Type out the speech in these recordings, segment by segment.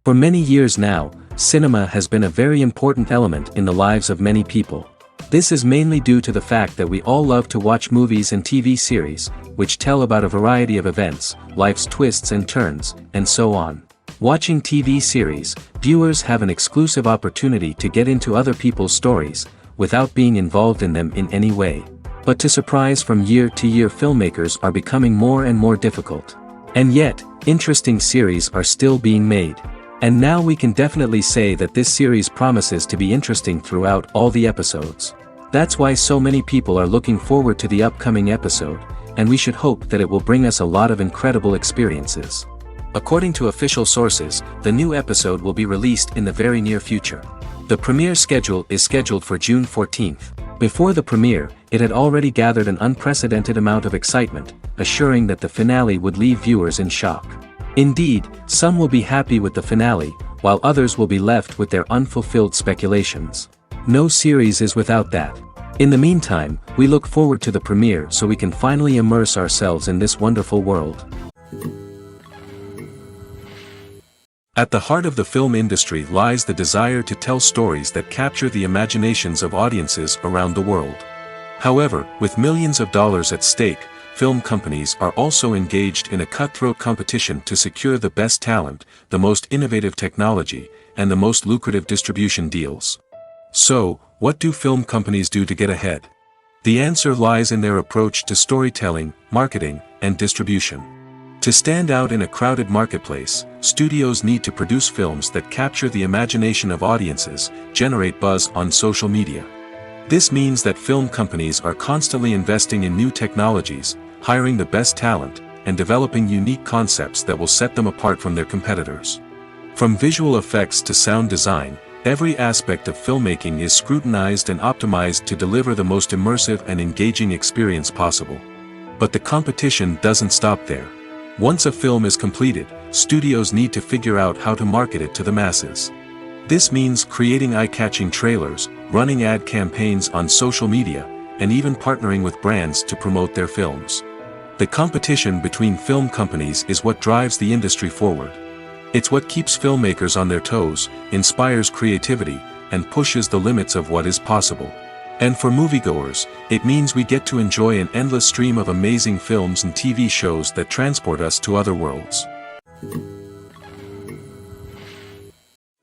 For many years now, cinema has been a very important element in the lives of many people. This is mainly due to the fact that we all love to watch movies and TV series, which tell about a variety of events, life's twists and turns, and so on. Watching TV series, viewers have an exclusive opportunity to get into other people's stories, without being involved in them in any way. But to surprise from year to year, filmmakers are becoming more and more difficult. And yet, interesting series are still being made. And now we can definitely say that this series promises to be interesting throughout all the episodes. That's why so many people are looking forward to the upcoming episode, and we should hope that it will bring us a lot of incredible experiences. According to official sources, the new episode will be released in the very near future. The premiere schedule is scheduled for June 14th. Before the premiere, it had already gathered an unprecedented amount of excitement, assuring that the finale would leave viewers in shock. Indeed, some will be happy with the finale, while others will be left with their unfulfilled speculations. No series is without that. In the meantime, we look forward to the premiere so we can finally immerse ourselves in this wonderful world. At the heart of the film industry lies the desire to tell stories that capture the imaginations of audiences around the world. However, with millions of dollars at stake, film companies are also engaged in a cutthroat competition to secure the best talent, the most innovative technology, and the most lucrative distribution deals. So, what do film companies do to get ahead? The answer lies in their approach to storytelling, marketing, and distribution. To stand out in a crowded marketplace, studios need to produce films that capture the imagination of audiences, generate buzz on social media. This means that film companies are constantly investing in new technologies, hiring the best talent, and developing unique concepts that will set them apart from their competitors. From visual effects to sound design, every aspect of filmmaking is scrutinized and optimized to deliver the most immersive and engaging experience possible. But the competition doesn't stop there. Once a film is completed, studios need to figure out how to market it to the masses. This means creating eye-catching trailers, running ad campaigns on social media, and even partnering with brands to promote their films. The competition between film companies is what drives the industry forward. It's what keeps filmmakers on their toes, inspires creativity, and pushes the limits of what is possible. And for moviegoers, it means we get to enjoy an endless stream of amazing films and TV shows that transport us to other worlds.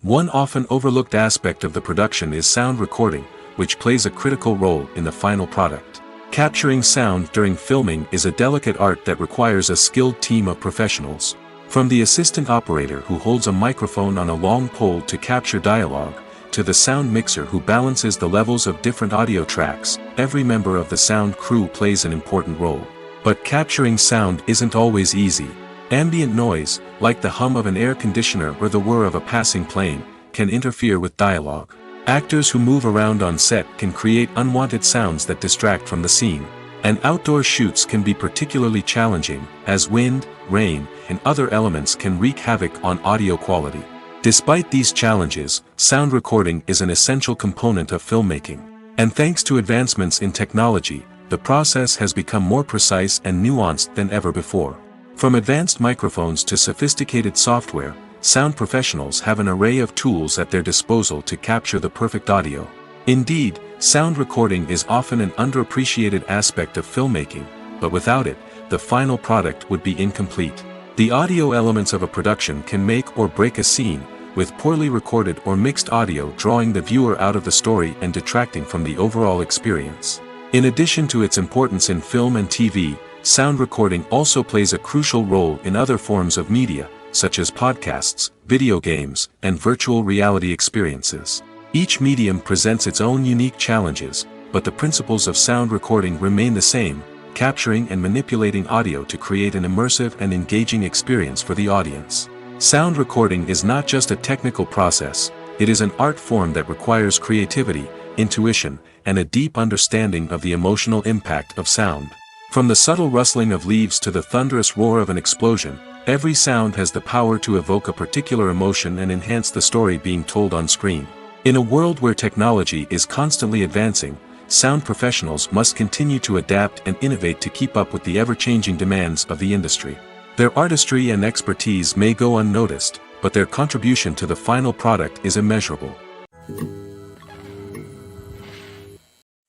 One often overlooked aspect of the production is sound recording, which plays a critical role in the final product. Capturing sound during filming is a delicate art that requires a skilled team of professionals. From the assistant operator who holds a microphone on a long pole to capture dialogue, to the sound mixer who balances the levels of different audio tracks, every member of the sound crew plays an important role. But capturing sound isn't always easy. Ambient noise, like the hum of an air conditioner or the whir of a passing plane, can interfere with dialogue. Actors who move around on set can create unwanted sounds that distract from the scene. And outdoor shoots can be particularly challenging, as wind, rain, and other elements can wreak havoc on audio quality. Despite these challenges, sound recording is an essential component of filmmaking. And thanks to advancements in technology, the process has become more precise and nuanced than ever before. From advanced microphones to sophisticated software, sound professionals have an array of tools at their disposal to capture the perfect audio. Indeed, sound recording is often an underappreciated aspect of filmmaking, but without it, the final product would be incomplete. The audio elements of a production can make or break a scene, with poorly recorded or mixed audio drawing the viewer out of the story and detracting from the overall experience. In addition to its importance in film and TV, sound recording also plays a crucial role in other forms of media, such as podcasts, video games, and virtual reality experiences. Each medium presents its own unique challenges, but the principles of sound recording remain the same: capturing and manipulating audio to create an immersive and engaging experience for the audience. Sound recording is not just a technical process, it is an art form that requires creativity, intuition, and a deep understanding of the emotional impact of sound. From the subtle rustling of leaves to the thunderous roar of an explosion, every sound has the power to evoke a particular emotion and enhance the story being told on screen. In a world where technology is constantly advancing, sound professionals must continue to adapt and innovate to keep up with the ever-changing demands of the industry. Their artistry and expertise may go unnoticed, but their contribution to the final product is immeasurable.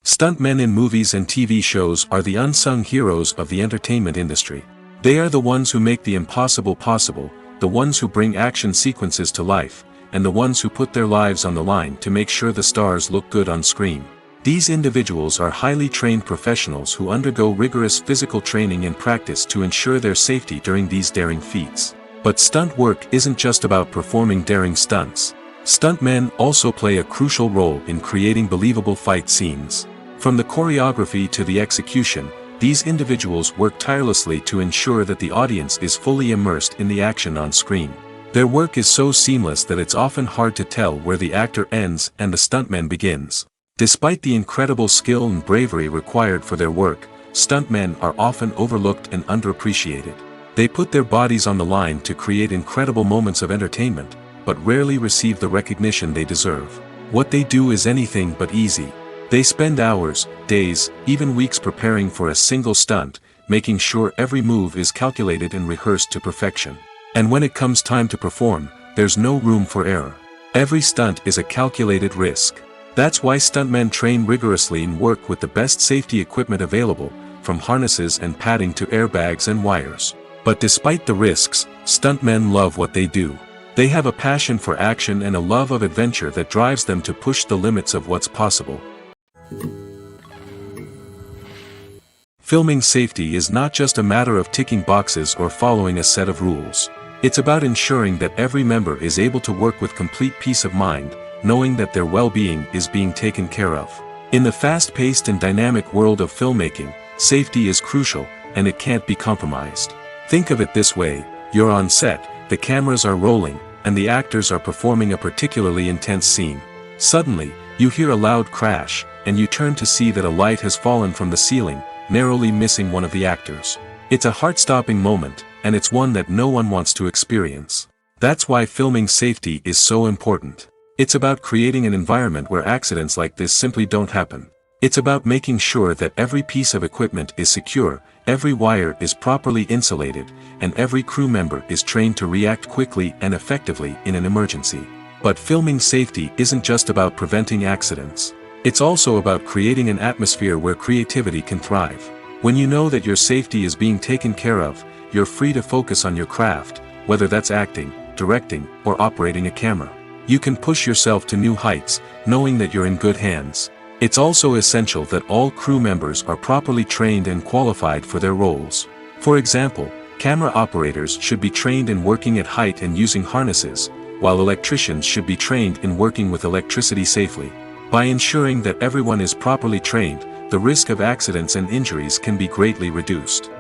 Stuntmen in movies and TV shows are the unsung heroes of the entertainment industry. They are the ones who make the impossible possible, the ones who bring action sequences to life, and the ones who put their lives on the line to make sure the stars look good on screen. These individuals are highly trained professionals who undergo rigorous physical training and practice to ensure their safety during these daring feats. But stunt work isn't just about performing daring stunts. Stuntmen also play a crucial role in creating believable fight scenes. From the choreography to the execution, these individuals work tirelessly to ensure that the audience is fully immersed in the action on screen. Their work is so seamless that it's often hard to tell where the actor ends and the stuntman begins. Despite the incredible skill and bravery required for their work, stuntmen are often overlooked and underappreciated. They put their bodies on the line to create incredible moments of entertainment, but rarely receive the recognition they deserve. What they do is anything but easy. They spend hours, days, even weeks preparing for a single stunt, making sure every move is calculated and rehearsed to perfection. And when it comes time to perform, there's no room for error. Every stunt is a calculated risk. That's why stuntmen train rigorously and work with the best safety equipment available, from harnesses and padding to airbags and wires. But despite the risks, stuntmen love what they do. They have a passion for action and a love of adventure that drives them to push the limits of what's possible. Filming safety is not just a matter of ticking boxes or following a set of rules. It's about ensuring that every member is able to work with complete peace of mind, knowing that their well-being is being taken care of. In the fast-paced and dynamic world of filmmaking, safety is crucial, and it can't be compromised. Think of it this way: you're on set, the cameras are rolling, and the actors are performing a particularly intense scene. Suddenly, you hear a loud crash, and you turn to see that a light has fallen from the ceiling, narrowly missing one of the actors. It's a heart-stopping moment, and it's one that no one wants to experience. That's why filming safety is so important. It's about creating an environment where accidents like this simply don't happen. It's about making sure that every piece of equipment is secure, every wire is properly insulated, and every crew member is trained to react quickly and effectively in an emergency. But filming safety isn't just about preventing accidents. It's also about creating an atmosphere where creativity can thrive. When you know that your safety is being taken care of, you're free to focus on your craft, whether that's acting, directing, or operating a camera. You can push yourself to new heights, knowing that you're in good hands. It's also essential that all crew members are properly trained and qualified for their roles. For example, camera operators should be trained in working at height and using harnesses, while electricians should be trained in working with electricity safely. By ensuring that everyone is properly trained, the risk of accidents and injuries can be greatly reduced.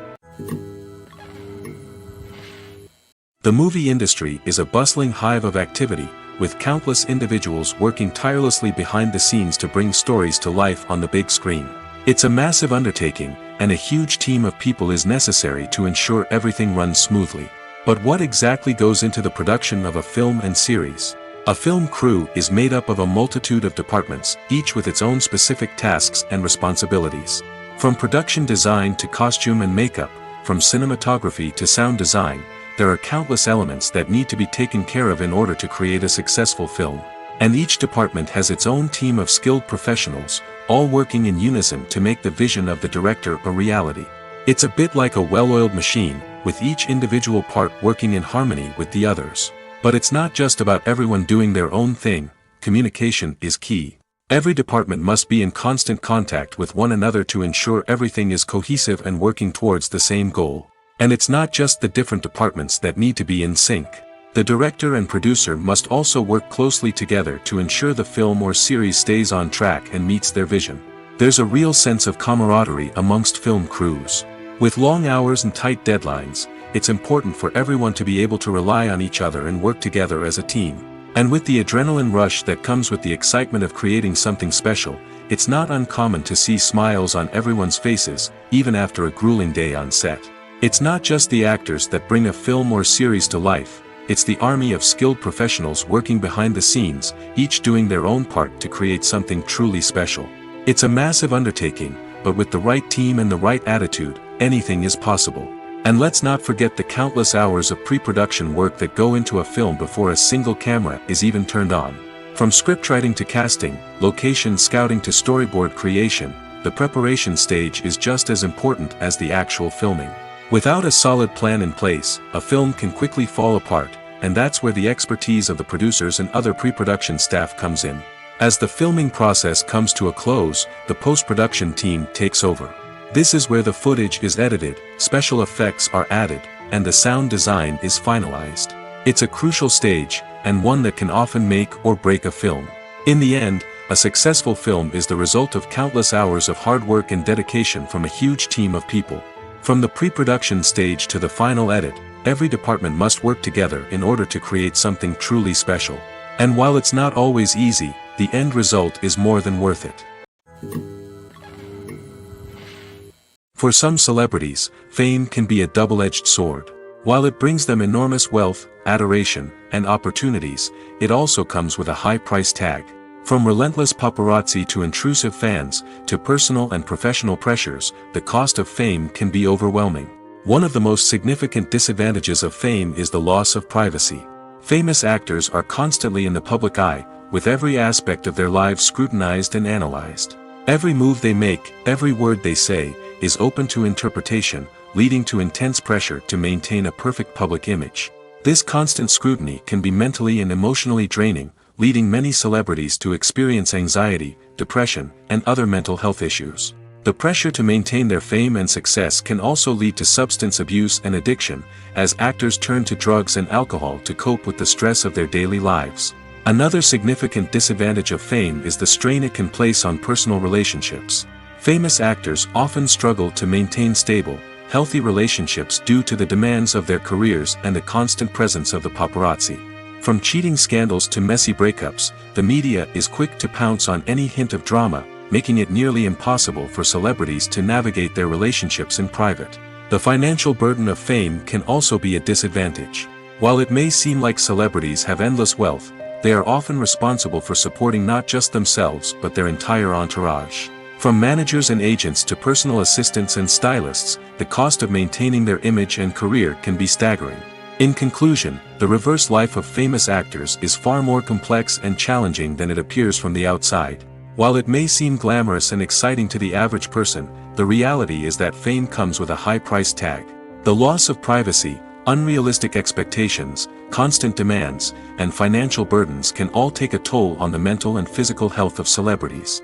The movie industry is a bustling hive of activity, with countless individuals working tirelessly behind the scenes to bring stories to life on the big screen. It's a massive undertaking, and a huge team of people is necessary to ensure everything runs smoothly. But what exactly goes into the production of a film and series? A film crew is made up of a multitude of departments, each with its own specific tasks and responsibilities. From production design to costume and makeup, from cinematography to sound design, there are countless elements that need to be taken care of in order to create a successful film. And each department has its own team of skilled professionals, all working in unison to make the vision of the director a reality. It's a bit like a well-oiled machine, with each individual part working in harmony with the others. But it's not just about everyone doing their own thing. Communication is key. Every department must be in constant contact with one another to ensure everything is cohesive and working towards the same goal. And it's not just the different departments that need to be in sync. The director and producer must also work closely together to ensure the film or series stays on track and meets their vision. There's a real sense of camaraderie amongst film crews. With long hours and tight deadlines, it's important for everyone to be able to rely on each other and work together as a team. And with the adrenaline rush that comes with the excitement of creating something special, it's not uncommon to see smiles on everyone's faces, even after a grueling day on set. It's not just the actors that bring a film or series to life, it's the army of skilled professionals working behind the scenes, each doing their own part to create something truly special. It's a massive undertaking, but with the right team and the right attitude, anything is possible. And let's not forget the countless hours of pre-production work that go into a film before a single camera is even turned on. From scriptwriting to casting, location scouting to storyboard creation, the preparation stage is just as important as the actual filming. Without a solid plan in place, a film can quickly fall apart, and that's where the expertise of the producers and other pre-production staff comes in. As the filming process comes to a close, the post-production team takes over. This is where the footage is edited, special effects are added, and the sound design is finalized. It's a crucial stage, and one that can often make or break a film. In the end, a successful film is the result of countless hours of hard work and dedication from a huge team of people. From the pre-production stage to the final edit, every department must work together in order to create something truly special. And while it's not always easy, the end result is more than worth it. For some celebrities, fame can be a double-edged sword. While it brings them enormous wealth, adoration, and opportunities, it also comes with a high price tag. From relentless paparazzi to intrusive fans, to personal and professional pressures, the cost of fame can be overwhelming. One of the most significant disadvantages of fame is the loss of privacy. Famous actors are constantly in the public eye, with every aspect of their lives scrutinized and analyzed. Every move they make, every word they say, is open to interpretation, leading to intense pressure to maintain a perfect public image. This constant scrutiny can be mentally and emotionally draining, leading many celebrities to experience anxiety, depression, and other mental health issues. The pressure to maintain their fame and success can also lead to substance abuse and addiction, as actors turn to drugs and alcohol to cope with the stress of their daily lives. Another significant disadvantage of fame is the strain it can place on personal relationships. Famous actors often struggle to maintain stable, healthy relationships due to the demands of their careers and the constant presence of the paparazzi. From cheating scandals to messy breakups, the media is quick to pounce on any hint of drama, making it nearly impossible for celebrities to navigate their relationships in private. The financial burden of fame can also be a disadvantage. While it may seem like celebrities have endless wealth, they are often responsible for supporting not just themselves but their entire entourage. From managers and agents to personal assistants and stylists, the cost of maintaining their image and career can be staggering. In conclusion, the reverse life of famous actors is far more complex and challenging than it appears from the outside. While it may seem glamorous and exciting to the average person, the reality is that fame comes with a high price tag. The loss of privacy, unrealistic expectations, constant demands, and financial burdens can all take a toll on the mental and physical health of celebrities.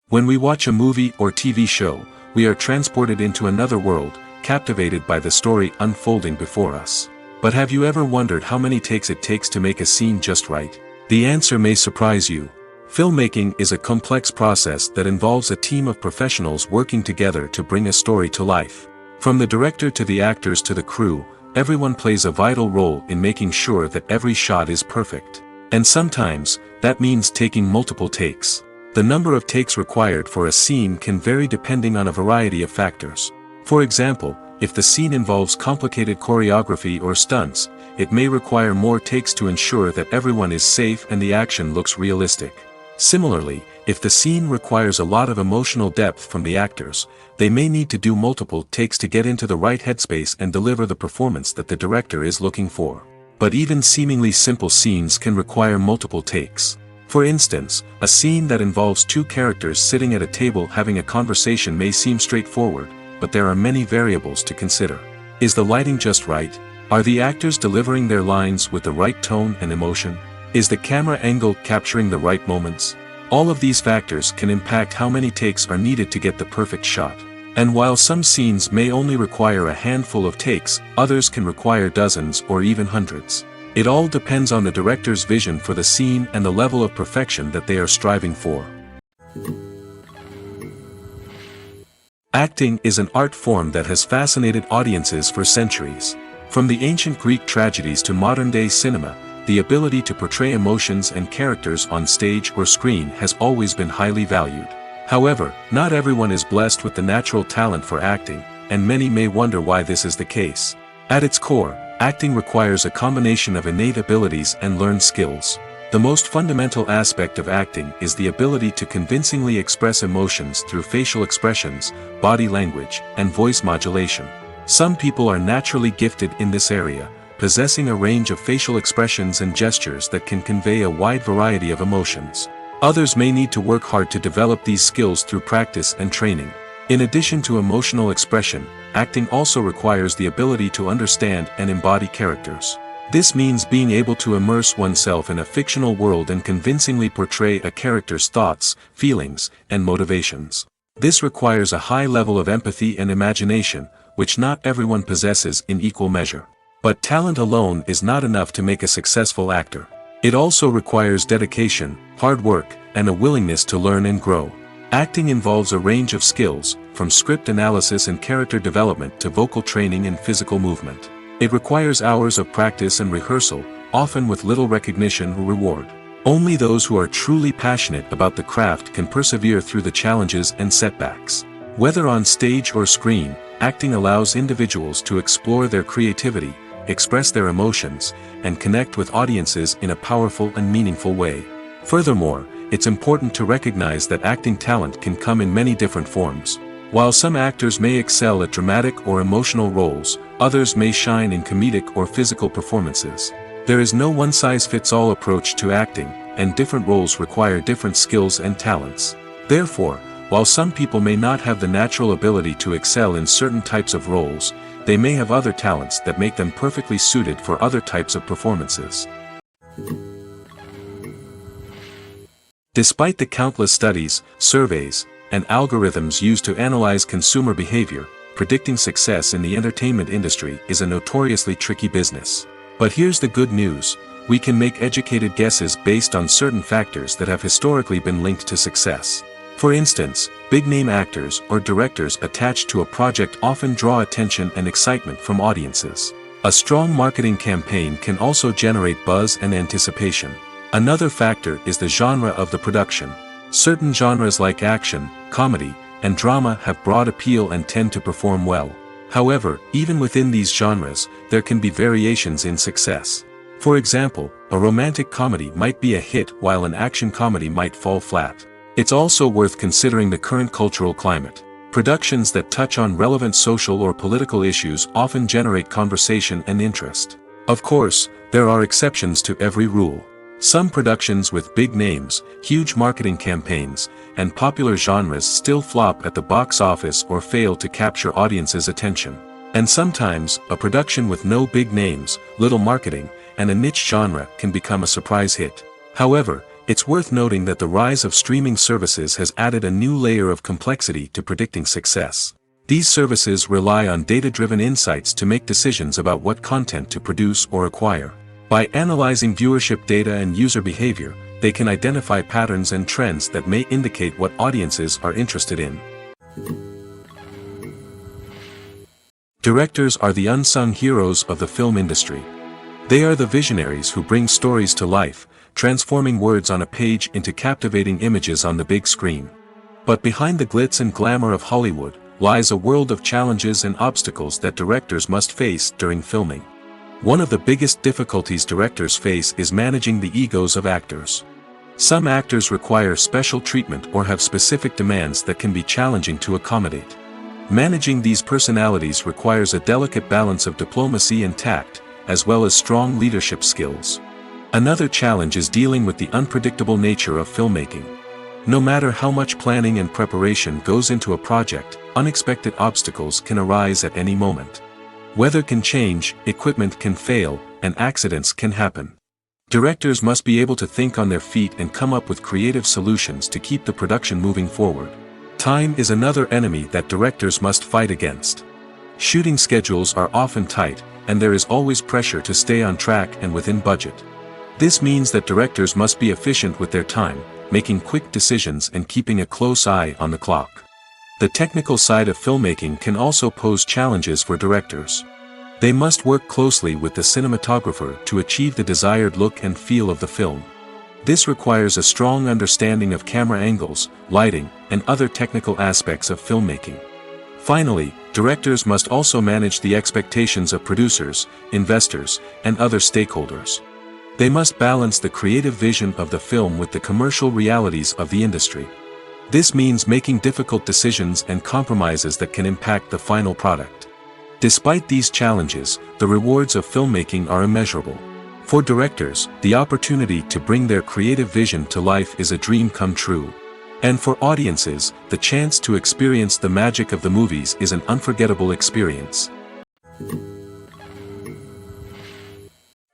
When we watch a movie or TV show, we are transported into another world, captivated by the story unfolding before us. But have you ever wondered how many takes it takes to make a scene just right? The answer may surprise you. Filmmaking is a complex process that involves a team of professionals working together to bring a story to life. From the director to the actors to the crew, everyone plays a vital role in making sure that every shot is perfect. And sometimes, that means taking multiple takes. The number of takes required for a scene can vary depending on a variety of factors. For example, if the scene involves complicated choreography or stunts, it may require more takes to ensure that everyone is safe and the action looks realistic. Similarly, if the scene requires a lot of emotional depth from the actors, they may need to do multiple takes to get into the right headspace and deliver the performance that the director is looking for. But even seemingly simple scenes can require multiple takes. For instance, a scene that involves two characters sitting at a table having a conversation may seem straightforward, but there are many variables to consider. Is the lighting just right? Are the actors delivering their lines with the right tone and emotion? Is the camera angle capturing the right moments? All of these factors can impact how many takes are needed to get the perfect shot. And while some scenes may only require a handful of takes, others can require dozens or even hundreds. It all depends on the director's vision for the scene and the level of perfection that they are striving for. Acting is an art form that has fascinated audiences for centuries. From the ancient Greek tragedies to modern-day cinema, the ability to portray emotions and characters on stage or screen has always been highly valued. However, not everyone is blessed with the natural talent for acting, and many may wonder why this is the case. At its core, acting requires a combination of innate abilities and learned skills. The most fundamental aspect of acting is the ability to convincingly express emotions through facial expressions, body language, and voice modulation. Some people are naturally gifted in this area, possessing a range of facial expressions and gestures that can convey a wide variety of emotions. Others may need to work hard to develop these skills through practice and training. In addition to emotional expression, acting also requires the ability to understand and embody characters. This means being able to immerse oneself in a fictional world and convincingly portray a character's thoughts, feelings, and motivations. This requires a high level of empathy and imagination, which not everyone possesses in equal measure. But talent alone is not enough to make a successful actor. It also requires dedication, hard work, and a willingness to learn and grow. Acting involves a range of skills, from script analysis and character development to vocal training and physical movement. It requires hours of practice and rehearsal, often with little recognition or reward. Only those who are truly passionate about the craft can persevere through the challenges and setbacks. Whether on stage or screen, acting allows individuals to explore their creativity, express their emotions, and connect with audiences in a powerful and meaningful way. Furthermore, it's important to recognize that acting talent can come in many different forms. While some actors may excel at dramatic or emotional roles, others may shine in comedic or physical performances. There is no one-size-fits-all approach to acting, and different roles require different skills and talents. Therefore, while some people may not have the natural ability to excel in certain types of roles, they may have other talents that make them perfectly suited for other types of performances. Despite the countless studies, surveys, and algorithms used to analyze consumer behavior, predicting success in the entertainment industry is a notoriously tricky business. But here's the good news: we can make educated guesses based on certain factors that have historically been linked to success. For instance, big-name actors or directors attached to a project often draw attention and excitement from audiences. A strong marketing campaign can also generate buzz and anticipation. Another factor is the genre of the production. Certain genres like action, comedy, and drama have broad appeal and tend to perform well. However, even within these genres, there can be variations in success. For example, a romantic comedy might be a hit while an action comedy might fall flat. It's also worth considering the current cultural climate. Productions that touch on relevant social or political issues often generate conversation and interest. Of course, there are exceptions to every rule. Some productions with big names, huge marketing campaigns, and popular genres still flop at the box office or fail to capture audiences' attention. And sometimes, a production with no big names, little marketing, and a niche genre can become a surprise hit. However, it's worth noting that the rise of streaming services has added a new layer of complexity to predicting success. These services rely on data-driven insights to make decisions about what content to produce or acquire. By analyzing viewership data and user behavior, they can identify patterns and trends that may indicate what audiences are interested in. Directors are the unsung heroes of the film industry. They are the visionaries who bring stories to life, transforming words on a page into captivating images on the big screen. But behind the glitz and glamour of Hollywood lies a world of challenges and obstacles that directors must face during filming. One of the biggest difficulties directors face is managing the egos of actors. Some actors require special treatment or have specific demands that can be challenging to accommodate. Managing these personalities requires a delicate balance of diplomacy and tact, as well as strong leadership skills. Another challenge is dealing with the unpredictable nature of filmmaking. No matter how much planning and preparation goes into a project, unexpected obstacles can arise at any moment. Weather can change, equipment can fail, and accidents can happen. Directors must be able to think on their feet and come up with creative solutions to keep the production moving forward. Time is another enemy that directors must fight against. Shooting schedules are often tight, and there is always pressure to stay on track and within budget. This means that directors must be efficient with their time, making quick decisions and keeping a close eye on the clock. The technical side of filmmaking can also pose challenges for directors. They must work closely with the cinematographer to achieve the desired look and feel of the film. This requires a strong understanding of camera angles, lighting, and other technical aspects of filmmaking. Finally, directors must also manage the expectations of producers, investors, and other stakeholders. They must balance the creative vision of the film with the commercial realities of the industry. This means making difficult decisions and compromises that can impact the final product. Despite these challenges, the rewards of filmmaking are immeasurable. For directors, the opportunity to bring their creative vision to life is a dream come true. And for audiences, the chance to experience the magic of the movies is an unforgettable experience.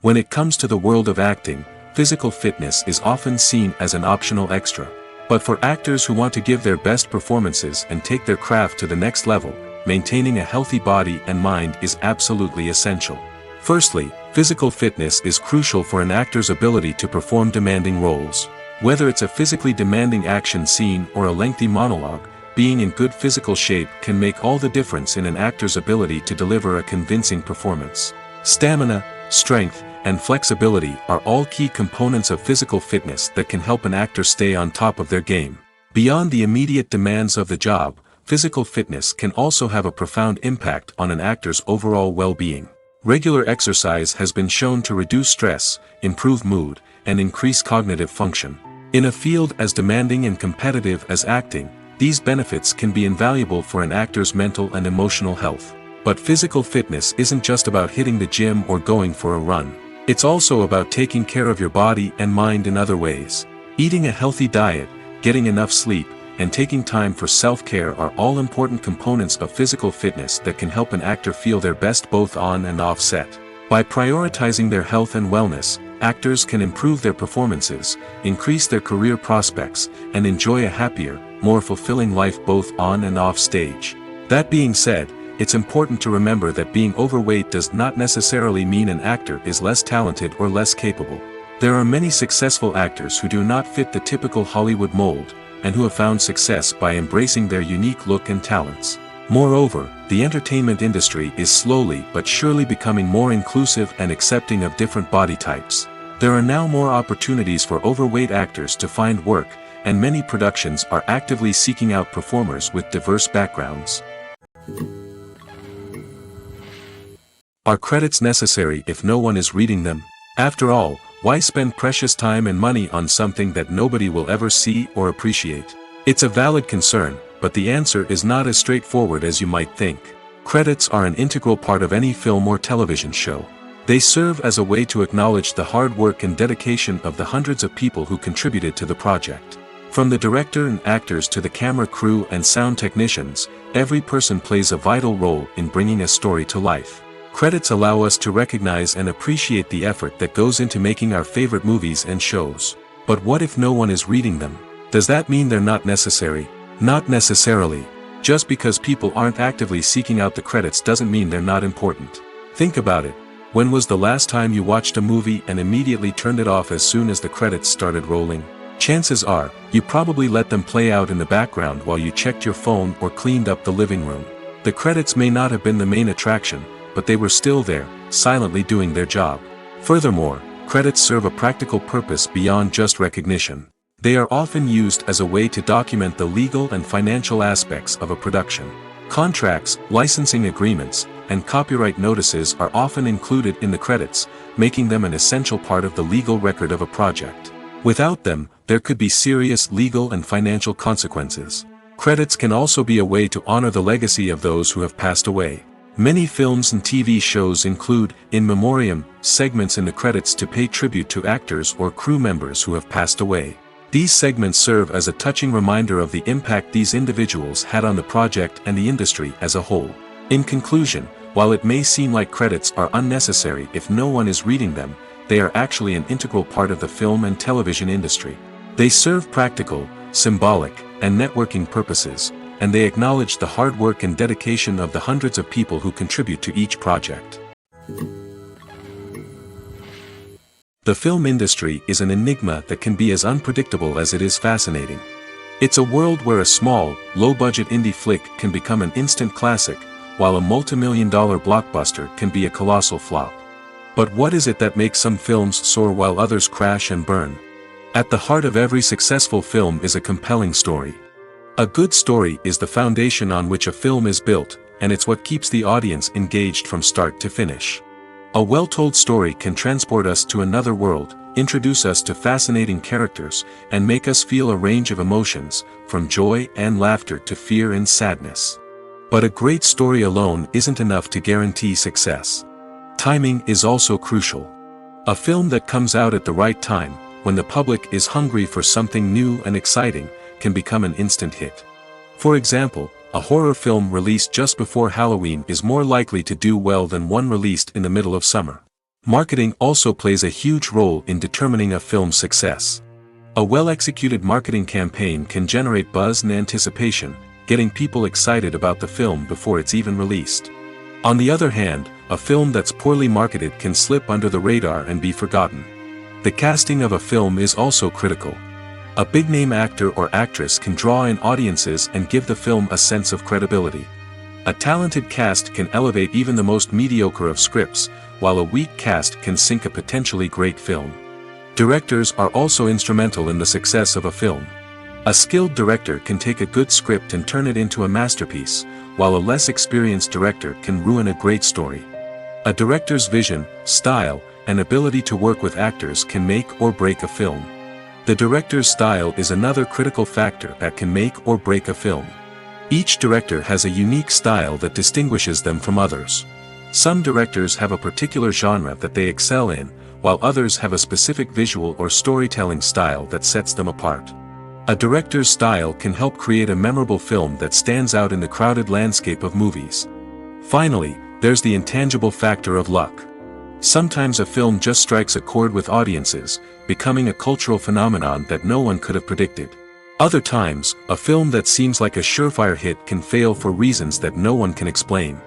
When it comes to the world of acting, physical fitness is often seen as an optional extra. But for actors who want to give their best performances and take their craft to the next level, maintaining a healthy body and mind is absolutely essential. Firstly, physical fitness is crucial for an actor's ability to perform demanding roles. Whether it's a physically demanding action scene or a lengthy monologue, being in good physical shape can make all the difference in an actor's ability to deliver a convincing performance. Stamina, strength, and flexibility are all key components of physical fitness that can help an actor stay on top of their game. Beyond the immediate demands of the job, physical fitness can also have a profound impact on an actor's overall well-being. Regular exercise has been shown to reduce stress, improve mood, and increase cognitive function. In a field as demanding and competitive as acting, these benefits can be invaluable for an actor's mental and emotional health. But physical fitness isn't just about hitting the gym or going for a run. It's also about taking care of your body and mind in other ways. Eating a healthy diet, getting enough sleep, and taking time for self-care are all important components of physical fitness that can help an actor feel their best both on and off set. By prioritizing their health and wellness, actors can improve their performances, increase their career prospects, and enjoy a happier, more fulfilling life both on and off stage. That being said, it's important to remember that being overweight does not necessarily mean an actor is less talented or less capable. There are many successful actors who do not fit the typical Hollywood mold, and who have found success by embracing their unique look and talents. Moreover, the entertainment industry is slowly but surely becoming more inclusive and accepting of different body types. There are now more opportunities for overweight actors to find work, and many productions are actively seeking out performers with diverse backgrounds. Are credits necessary if no one is reading them? After all, why spend precious time and money on something that nobody will ever see or appreciate? It's a valid concern, but the answer is not as straightforward as you might think. Credits are an integral part of any film or television show. They serve as a way to acknowledge the hard work and dedication of the hundreds of people who contributed to the project. From the director and actors to the camera crew and sound technicians, every person plays a vital role in bringing a story to life. Credits allow us to recognize and appreciate the effort that goes into making our favorite movies and shows. But what if no one is reading them? Does that mean they're not necessary? Not necessarily. Just because people aren't actively seeking out the credits doesn't mean they're not important. Think about it. When was the last time you watched a movie and immediately turned it off as soon as the credits started rolling? Chances are, you probably let them play out in the background while you checked your phone or cleaned up the living room. The credits may not have been the main attraction, but they were still there, silently doing their job. Furthermore, credits serve a practical purpose beyond just recognition. They are often used as a way to document the legal and financial aspects of a production. Contracts, licensing agreements, and copyright notices are often included in the credits, making them an essential part of the legal record of a project. Without them, there could be serious legal and financial consequences. Credits can also be a way to honor the legacy of those who have passed away. Many films and TV shows include, in memoriam, segments in the credits to pay tribute to actors or crew members who have passed away. These segments serve as a touching reminder of the impact these individuals had on the project and the industry as a whole. In conclusion, while it may seem like credits are unnecessary if no one is reading them, they are actually an integral part of the film and television industry. They serve practical, symbolic, and networking purposes, and they acknowledge the hard work and dedication of the hundreds of people who contribute to each project. The film industry is an enigma that can be as unpredictable as it is fascinating. It's a world where a small, low-budget indie flick can become an instant classic, while a multi-million-dollar blockbuster can be a colossal flop. But what is it that makes some films soar while others crash and burn? At the heart of every successful film is a compelling story. A good story is the foundation on which a film is built, and it's what keeps the audience engaged from start to finish. A well-told story can transport us to another world, introduce us to fascinating characters, and make us feel a range of emotions, from joy and laughter to fear and sadness. But a great story alone isn't enough to guarantee success. Timing is also crucial. A film that comes out at the right time, when the public is hungry for something new and exciting, can become an instant hit. For example, a horror film released just before Halloween is more likely to do well than one released in the middle of summer. Marketing also plays a huge role in determining a film's success. A well-executed marketing campaign can generate buzz and anticipation, getting people excited about the film before it's even released. On the other hand, a film that's poorly marketed can slip under the radar and be forgotten. The casting of a film is also critical. A big-name actor or actress can draw in audiences and give the film a sense of credibility. A talented cast can elevate even the most mediocre of scripts, while a weak cast can sink a potentially great film. Directors are also instrumental in the success of a film. A skilled director can take a good script and turn it into a masterpiece, while a less experienced director can ruin a great story. A director's vision, style, and ability to work with actors can make or break a film. The director's style is another critical factor that can make or break a film. Each director has a unique style that distinguishes them from others. Some directors have a particular genre that they excel in, while others have a specific visual or storytelling style that sets them apart. A director's style can help create a memorable film that stands out in the crowded landscape of movies. Finally, there's the intangible factor of luck. Sometimes a film just strikes a chord with audiences, becoming a cultural phenomenon that no one could have predicted. Other times, a film that seems like a surefire hit can fail for reasons that no one can explain.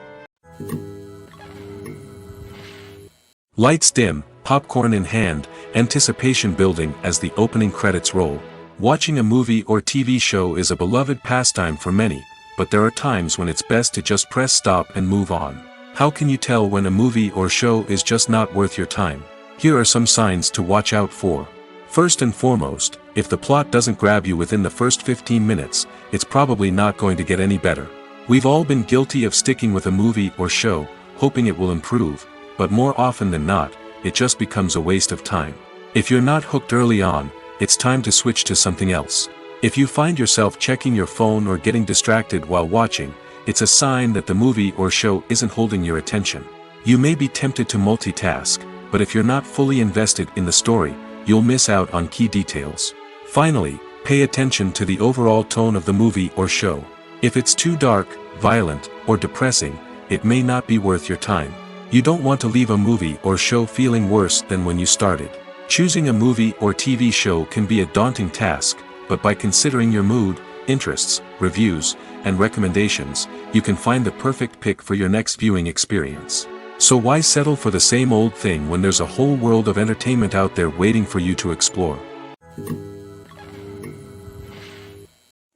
Lights dim, popcorn in hand, anticipation building as the opening credits roll. Watching a movie or TV show is a beloved pastime for many, but there are times when it's best to just press stop and move on. How can you tell when a movie or show is just not worth your time? Here are some signs to watch out for. First and foremost, if the plot doesn't grab you within the first 15 minutes, it's probably not going to get any better. We've all been guilty of sticking with a movie or show, hoping it will improve, but more often than not, it just becomes a waste of time. If you're not hooked early on, it's time to switch to something else. If you find yourself checking your phone or getting distracted while watching, it's a sign that the movie or show isn't holding your attention. You may be tempted to multitask, but if you're not fully invested in the story, you'll miss out on key details. Finally, pay attention to the overall tone of the movie or show. If it's too dark, violent, or depressing, it may not be worth your time. You don't want to leave a movie or show feeling worse than when you started. Choosing a movie or TV show can be a daunting task, but by considering your mood, interests, reviews, and recommendations, you can find the perfect pick for your next viewing experience. So why settle for the same old thing when there's a whole world of entertainment out there waiting for you to explore?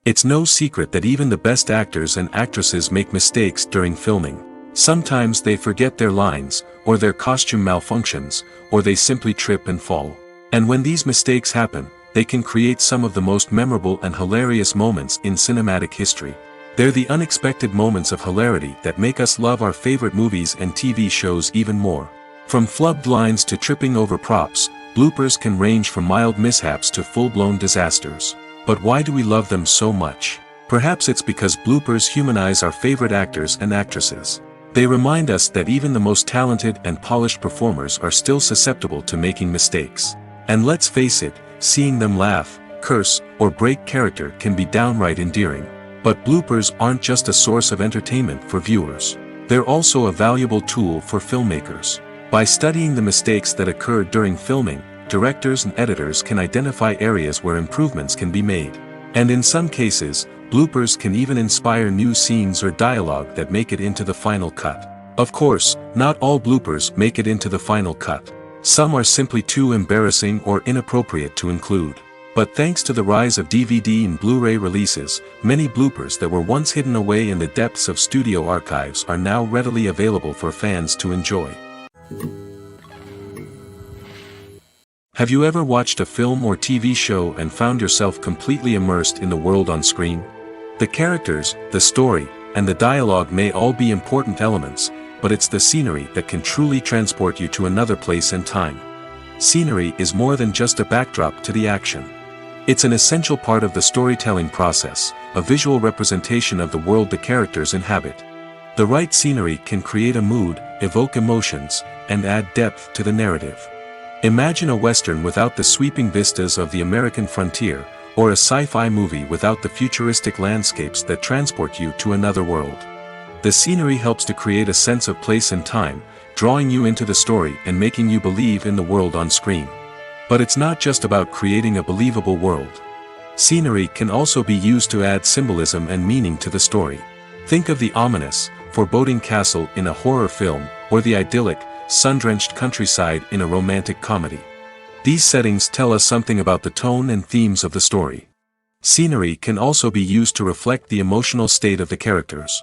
It's no secret that even the best actors and actresses make mistakes during filming. Sometimes they forget their lines, or their costume malfunctions, or they simply trip and fall. And when these mistakes happen, they can create some of the most memorable and hilarious moments in cinematic history. They're the unexpected moments of hilarity that make us love our favorite movies and TV shows even more. From flubbed lines to tripping over props, bloopers can range from mild mishaps to full-blown disasters. But why do we love them so much? Perhaps it's because bloopers humanize our favorite actors and actresses. They remind us that even the most talented and polished performers are still susceptible to making mistakes. And let's face it, seeing them laugh, curse, or break character can be downright endearing. But bloopers aren't just a source of entertainment for viewers. They're also a valuable tool for filmmakers. By studying the mistakes that occurred during filming, directors and editors can identify areas where improvements can be made. And in some cases, bloopers can even inspire new scenes or dialogue that make it into the final cut. Of course, not all bloopers make it into the final cut. Some are simply too embarrassing or inappropriate to include. But thanks to the rise of DVD and Blu-ray releases, many bloopers that were once hidden away in the depths of studio archives are now readily available for fans to enjoy. Have you ever watched a film or TV show and found yourself completely immersed in the world on screen? The characters, the story, and the dialogue may all be important elements, but it's the scenery that can truly transport you to another place and time. Scenery is more than just a backdrop to the action. It's an essential part of the storytelling process, a visual representation of the world the characters inhabit. The right scenery can create a mood, evoke emotions, and add depth to the narrative. Imagine a Western without the sweeping vistas of the American frontier, or a sci-fi movie without the futuristic landscapes that transport you to another world. The scenery helps to create a sense of place and time, drawing you into the story and making you believe in the world on screen. But it's not just about creating a believable world. Scenery can also be used to add symbolism and meaning to the story. Think of the ominous, foreboding castle in a horror film, or the idyllic, sun-drenched countryside in a romantic comedy. These settings tell us something about the tone and themes of the story. Scenery can also be used to reflect the emotional state of the characters.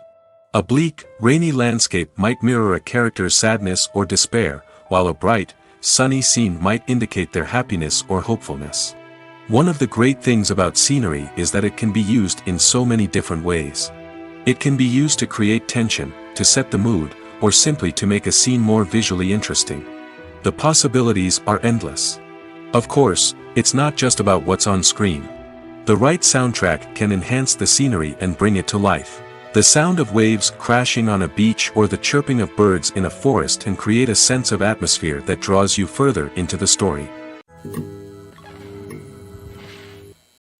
A bleak, rainy landscape might mirror a character's sadness or despair, while a bright, sunny scene might indicate their happiness or hopefulness. One of the great things about scenery is that it can be used in so many different ways. It can be used to create tension, to set the mood, or simply to make a scene more visually interesting. The possibilities are endless. Of course, it's not just about what's on screen. The right soundtrack can enhance the scenery and bring it to life. The sound of waves crashing on a beach or the chirping of birds in a forest can create a sense of atmosphere that draws you further into the story.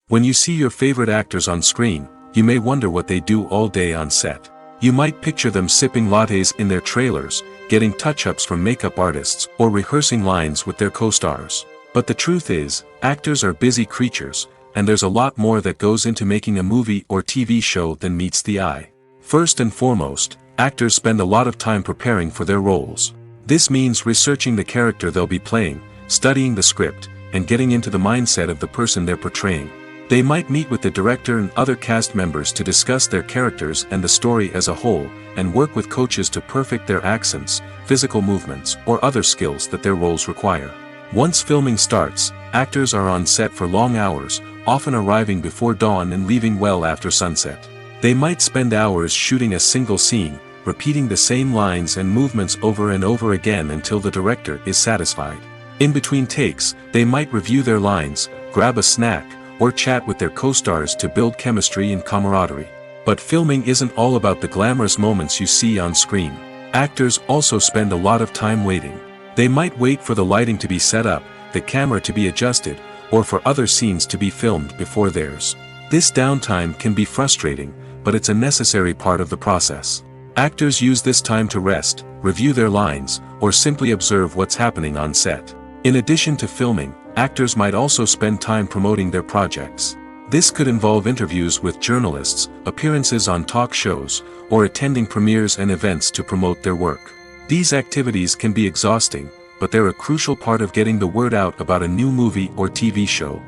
When you see your favorite actors on screen, you may wonder what they do all day on set. You might picture them sipping lattes in their trailers, getting touch-ups from makeup artists, or rehearsing lines with their co-stars. But the truth is, actors are busy creatures, and there's a lot more that goes into making a movie or TV show than meets the eye. First and foremost, actors spend a lot of time preparing for their roles. This means researching the character they'll be playing, studying the script, and getting into the mindset of the person they're portraying. They might meet with the director and other cast members to discuss their characters and the story as a whole, and work with coaches to perfect their accents, physical movements, or other skills that their roles require. Once filming starts, actors are on set for long hours, often arriving before dawn and leaving well after sunset. They might spend hours shooting a single scene, repeating the same lines and movements over and over again until the director is satisfied. In between takes, they might review their lines, grab a snack, or chat with their co-stars to build chemistry and camaraderie. But filming isn't all about the glamorous moments you see on screen. Actors also spend a lot of time waiting. They might wait for the lighting to be set up, the camera to be adjusted, or for other scenes to be filmed before theirs. This downtime can be frustrating, but it's a necessary part of the process. Actors use this time to rest, review their lines, or simply observe what's happening on set. In addition to filming, actors might also spend time promoting their projects. This could involve interviews with journalists, appearances on talk shows, or attending premieres and events to promote their work. These activities can be exhausting, but they're a crucial part of getting the word out about a new movie or TV show.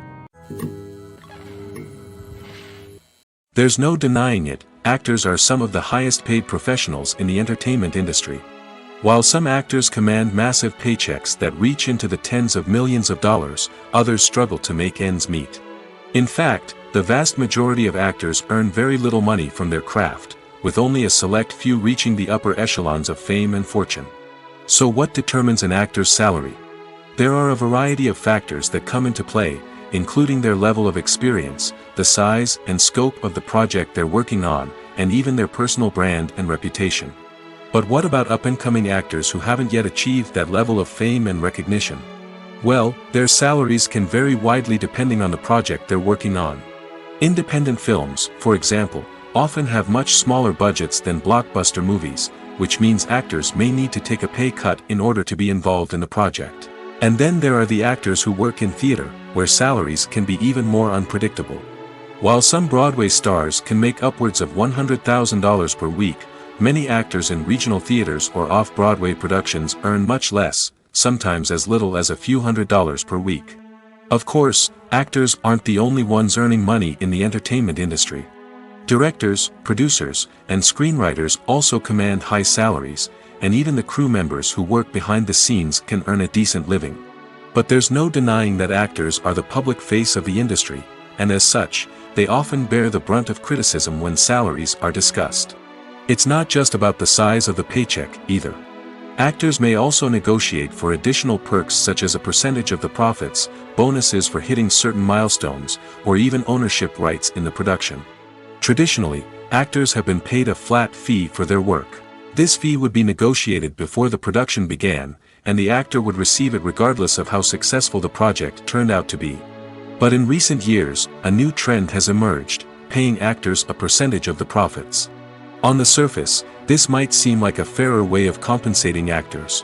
There's no denying it, actors are some of the highest paid professionals in the entertainment industry. While some actors command massive paychecks that reach into the tens of millions of dollars, others struggle to make ends meet. In fact, the vast majority of actors earn very little money from their craft, with only a select few reaching the upper echelons of fame and fortune. So what determines an actor's salary? There are a variety of factors that come into play, including their level of experience, the size and scope of the project they're working on, and even their personal brand and reputation. But what about up-and-coming actors who haven't yet achieved that level of fame and recognition? Well, their salaries can vary widely depending on the project they're working on. Independent films, for example, often have much smaller budgets than blockbuster movies, which means actors may need to take a pay cut in order to be involved in the project. And then there are the actors who work in theater, where salaries can be even more unpredictable. While some Broadway stars can make upwards of $100,000 per week, many actors in regional theaters or off-Broadway productions earn much less, sometimes as little as a few $100s per week. Of course, actors aren't the only ones earning money in the entertainment industry. Directors, producers, and screenwriters also command high salaries, and even the crew members who work behind the scenes can earn a decent living. But there's no denying that actors are the public face of the industry, and as such, they often bear the brunt of criticism when salaries are discussed. It's not just about the size of the paycheck, either. Actors may also negotiate for additional perks such as a percentage of the profits, bonuses for hitting certain milestones, or even ownership rights in the production. Traditionally, actors have been paid a flat fee for their work. This fee would be negotiated before the production began, and the actor would receive it regardless of how successful the project turned out to be. But in recent years, a new trend has emerged, paying actors a percentage of the profits. On the surface, this might seem like a fairer way of compensating actors.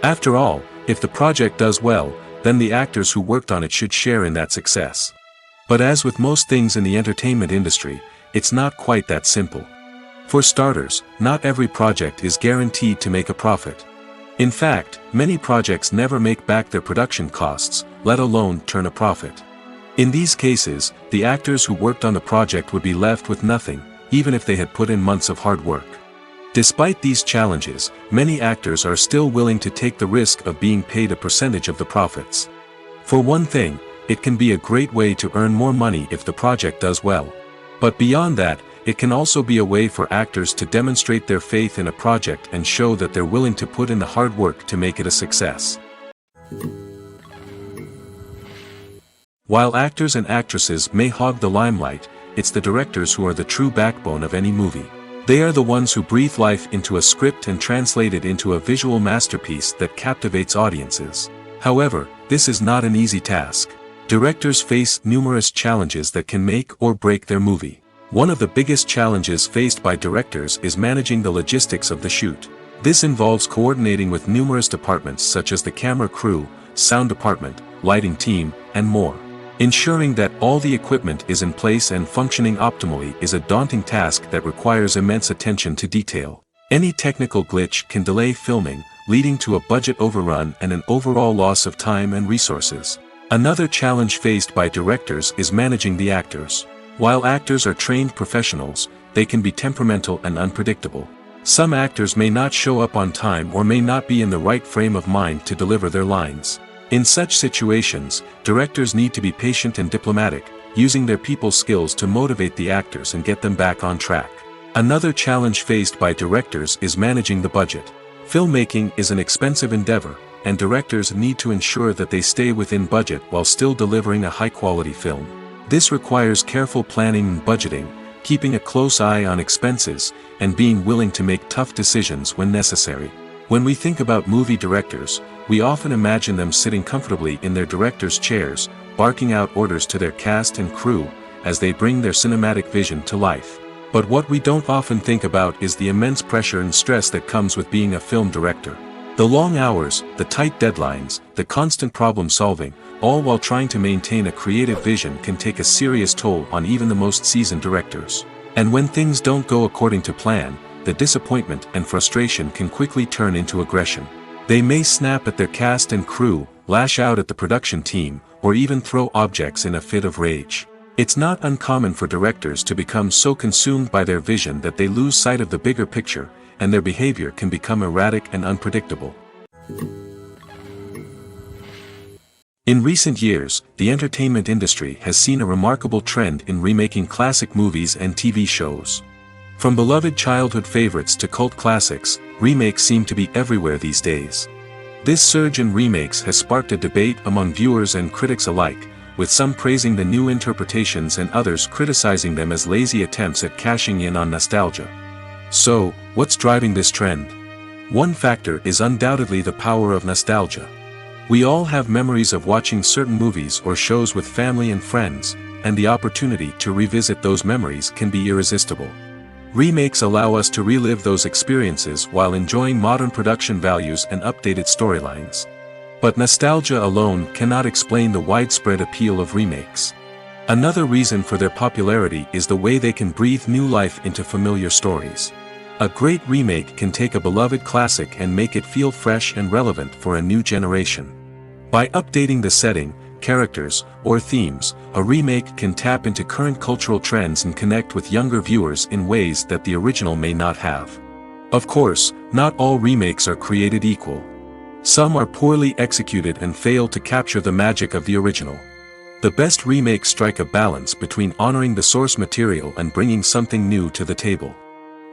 After all, if the project does well, then the actors who worked on it should share in that success. But as with most things in the entertainment industry, it's not quite that simple. For starters, not every project is guaranteed to make a profit. In fact, many projects never make back their production costs, let alone turn a profit. In these cases, the actors who worked on the project would be left with nothing, even if they had put in months of hard work. Despite these challenges, many actors are still willing to take the risk of being paid a percentage of the profits. For one thing, it can be a great way to earn more money if the project does well. But beyond that, it can also be a way for actors to demonstrate their faith in a project and show that they're willing to put in the hard work to make it a success. While actors and actresses may hog the limelight, it's the directors who are the true backbone of any movie. They are the ones who breathe life into a script and translate it into a visual masterpiece that captivates audiences. However, this is not an easy task. Directors face numerous challenges that can make or break their movie. One of the biggest challenges faced by directors is managing the logistics of the shoot. This involves coordinating with numerous departments such as the camera crew, sound department, lighting team, and more. Ensuring that all the equipment is in place and functioning optimally is a daunting task that requires immense attention to detail. Any technical glitch can delay filming, leading to a budget overrun and an overall loss of time and resources. Another challenge faced by directors is managing the actors. While actors are trained professionals, they can be temperamental and unpredictable. Some actors may not show up on time or may not be in the right frame of mind to deliver their lines. In such situations, directors need to be patient and diplomatic, using their people skills to motivate the actors and get them back on track. Another challenge faced by directors is managing the budget. Filmmaking is an expensive endeavor, and directors need to ensure that they stay within budget while still delivering a high-quality film. This requires careful planning and budgeting, keeping a close eye on expenses, and being willing to make tough decisions when necessary. When we think about movie directors, we often imagine them sitting comfortably in their director's chairs, barking out orders to their cast and crew, as they bring their cinematic vision to life. But what we don't often think about is the immense pressure and stress that comes with being a film director. The long hours, the tight deadlines, the constant problem solving, all while trying to maintain a creative vision can take a serious toll on even the most seasoned directors. And when things don't go according to plan, the disappointment and frustration can quickly turn into aggression. They may snap at their cast and crew, lash out at the production team, or even throw objects in a fit of rage. It's not uncommon for directors to become so consumed by their vision that they lose sight of the bigger picture, and their behavior can become erratic and unpredictable. In recent years, the entertainment industry has seen a remarkable trend in remaking classic movies and TV shows. From beloved childhood favorites to cult classics, remakes seem to be everywhere these days. This surge in remakes has sparked a debate among viewers and critics alike, with some praising the new interpretations and others criticizing them as lazy attempts at cashing in on nostalgia. So, what's driving this trend? One factor is undoubtedly the power of nostalgia. We all have memories of watching certain movies or shows with family and friends, and the opportunity to revisit those memories can be irresistible. Remakes allow us to relive those experiences while enjoying modern production values and updated storylines. But nostalgia alone cannot explain the widespread appeal of remakes. Another reason for their popularity is the way they can breathe new life into familiar stories. A great remake can take a beloved classic and make it feel fresh and relevant for a new generation. By updating the setting, characters, or themes, a remake can tap into current cultural trends and connect with younger viewers in ways that the original may not have. Of course, not all remakes are created equal. Some are poorly executed and fail to capture the magic of the original. The best remakes strike a balance between honoring the source material and bringing something new to the table.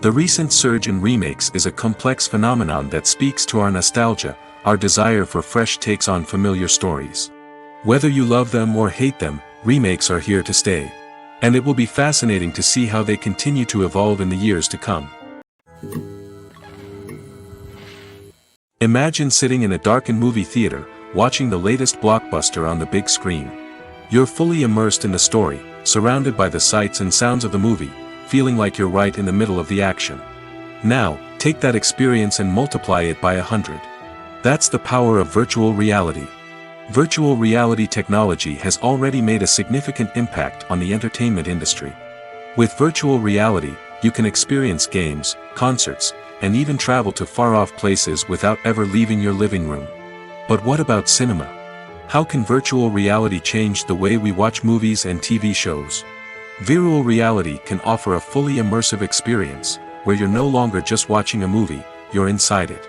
The recent surge in remakes is a complex phenomenon that speaks to our nostalgia, our desire for fresh takes on familiar stories. Whether you love them or hate them, remakes are here to stay. And it will be fascinating to see how they continue to evolve in the years to come. Imagine sitting in a darkened movie theater, watching the latest blockbuster on the big screen. You're fully immersed in the story, surrounded by the sights and sounds of the movie, feeling like you're right in the middle of the action. Now, take that experience and multiply it by 100. That's the power of virtual reality. Virtual reality technology has already made a significant impact on the entertainment industry. With virtual reality, you can experience games, concerts, and even travel to far-off places without ever leaving your living room. But what about cinema? How can virtual reality change the way we watch movies and TV shows? Virtual reality can offer a fully immersive experience, where you're no longer just watching a movie, you're inside it.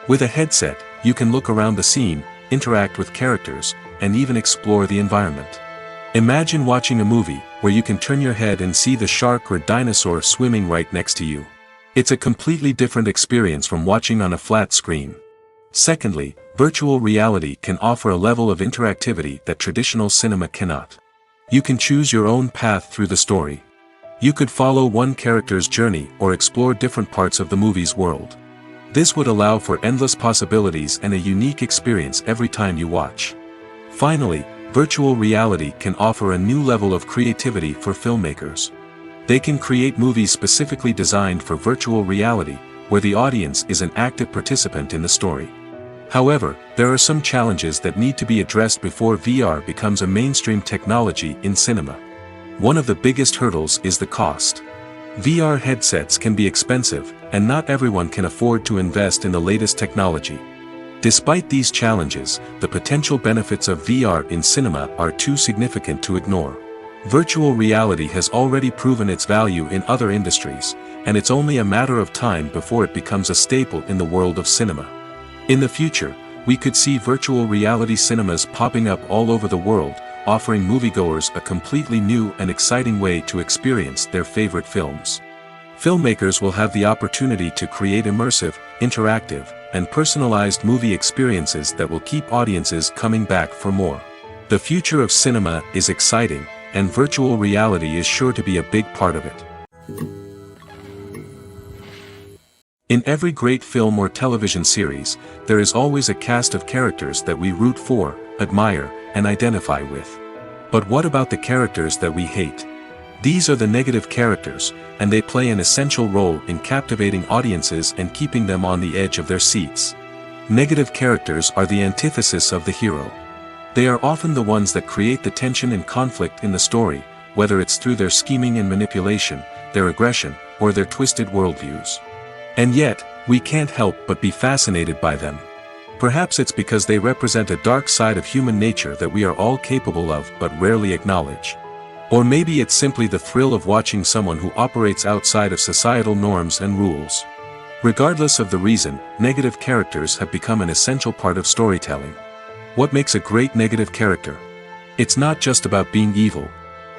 With a headset, you can look around the scene, interact with characters, and even explore the environment. Imagine watching a movie, where you can turn your head and see the shark or dinosaur swimming right next to you. It's a completely different experience from watching on a flat screen. Secondly, virtual reality can offer a level of interactivity that traditional cinema cannot. You can choose your own path through the story. You could follow one character's journey or explore different parts of the movie's world. This would allow for endless possibilities and a unique experience every time you watch. Finally, virtual reality can offer a new level of creativity for filmmakers. They can create movies specifically designed for virtual reality, where the audience is an active participant in the story. However, there are some challenges that need to be addressed before VR becomes a mainstream technology in cinema. One of the biggest hurdles is the cost. VR headsets can be expensive, and not everyone can afford to invest in the latest technology. Despite these challenges, the potential benefits of VR in cinema are too significant to ignore. Virtual reality has already proven its value in other industries, and it's only a matter of time before it becomes a staple in the world of cinema. In the future, we could see virtual reality cinemas popping up all over the world, offering moviegoers a completely new and exciting way to experience their favorite films. Filmmakers will have the opportunity to create immersive, interactive, and personalized movie experiences that will keep audiences coming back for more. The future of cinema is exciting, and virtual reality is sure to be a big part of it. In every great film or television series, there is always a cast of characters that we root for, admire, and identify with. But what about the characters that we hate? These are the negative characters, and they play an essential role in captivating audiences and keeping them on the edge of their seats. Negative characters are the antithesis of the hero. They are often the ones that create the tension and conflict in the story, whether it's through their scheming and manipulation, their aggression, or their twisted worldviews. And yet, we can't help but be fascinated by them. Perhaps it's because they represent a dark side of human nature that we are all capable of but rarely acknowledge. Or maybe it's simply the thrill of watching someone who operates outside of societal norms and rules. Regardless of the reason, negative characters have become an essential part of storytelling. What makes a great negative character? It's not just about being evil.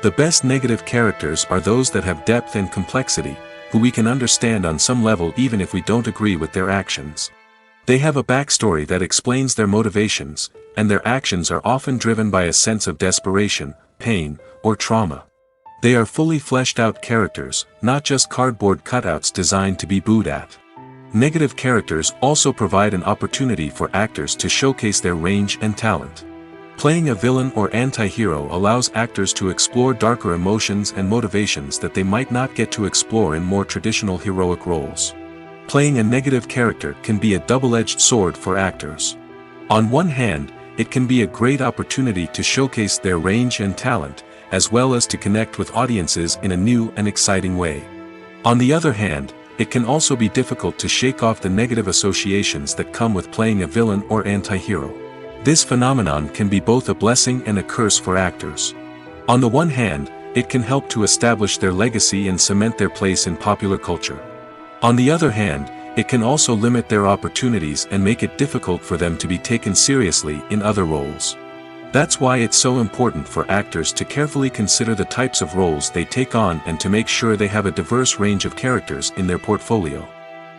The best negative characters are those that have depth and complexity, who we can understand on some level even if we don't agree with their actions. They have a backstory that explains their motivations, and their actions are often driven by a sense of desperation, pain, or trauma. They are fully fleshed out characters, not just cardboard cutouts designed to be booed at. Negative characters also provide an opportunity for actors to showcase their range and talent. Playing a villain or anti-hero allows actors to explore darker emotions and motivations that they might not get to explore in more traditional heroic roles. Playing a negative character can be a double-edged sword for actors. On one hand, it can be a great opportunity to showcase their range and talent, as well as to connect with audiences in a new and exciting way. On the other hand, it can also be difficult to shake off the negative associations that come with playing a villain or anti-hero. This phenomenon can be both a blessing and a curse for actors. On the one hand, it can help to establish their legacy and cement their place in popular culture. On the other hand, it can also limit their opportunities and make it difficult for them to be taken seriously in other roles. That's why it's so important for actors to carefully consider the types of roles they take on and to make sure they have a diverse range of characters in their portfolio.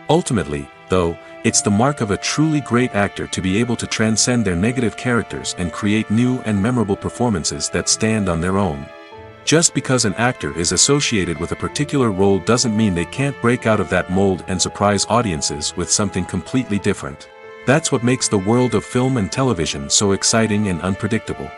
Ultimately, though, it's the mark of a truly great actor to be able to transcend their negative characters and create new and memorable performances that stand on their own. Just because an actor is associated with a particular role doesn't mean they can't break out of that mold and surprise audiences with something completely different. That's what makes the world of film and television so exciting and unpredictable.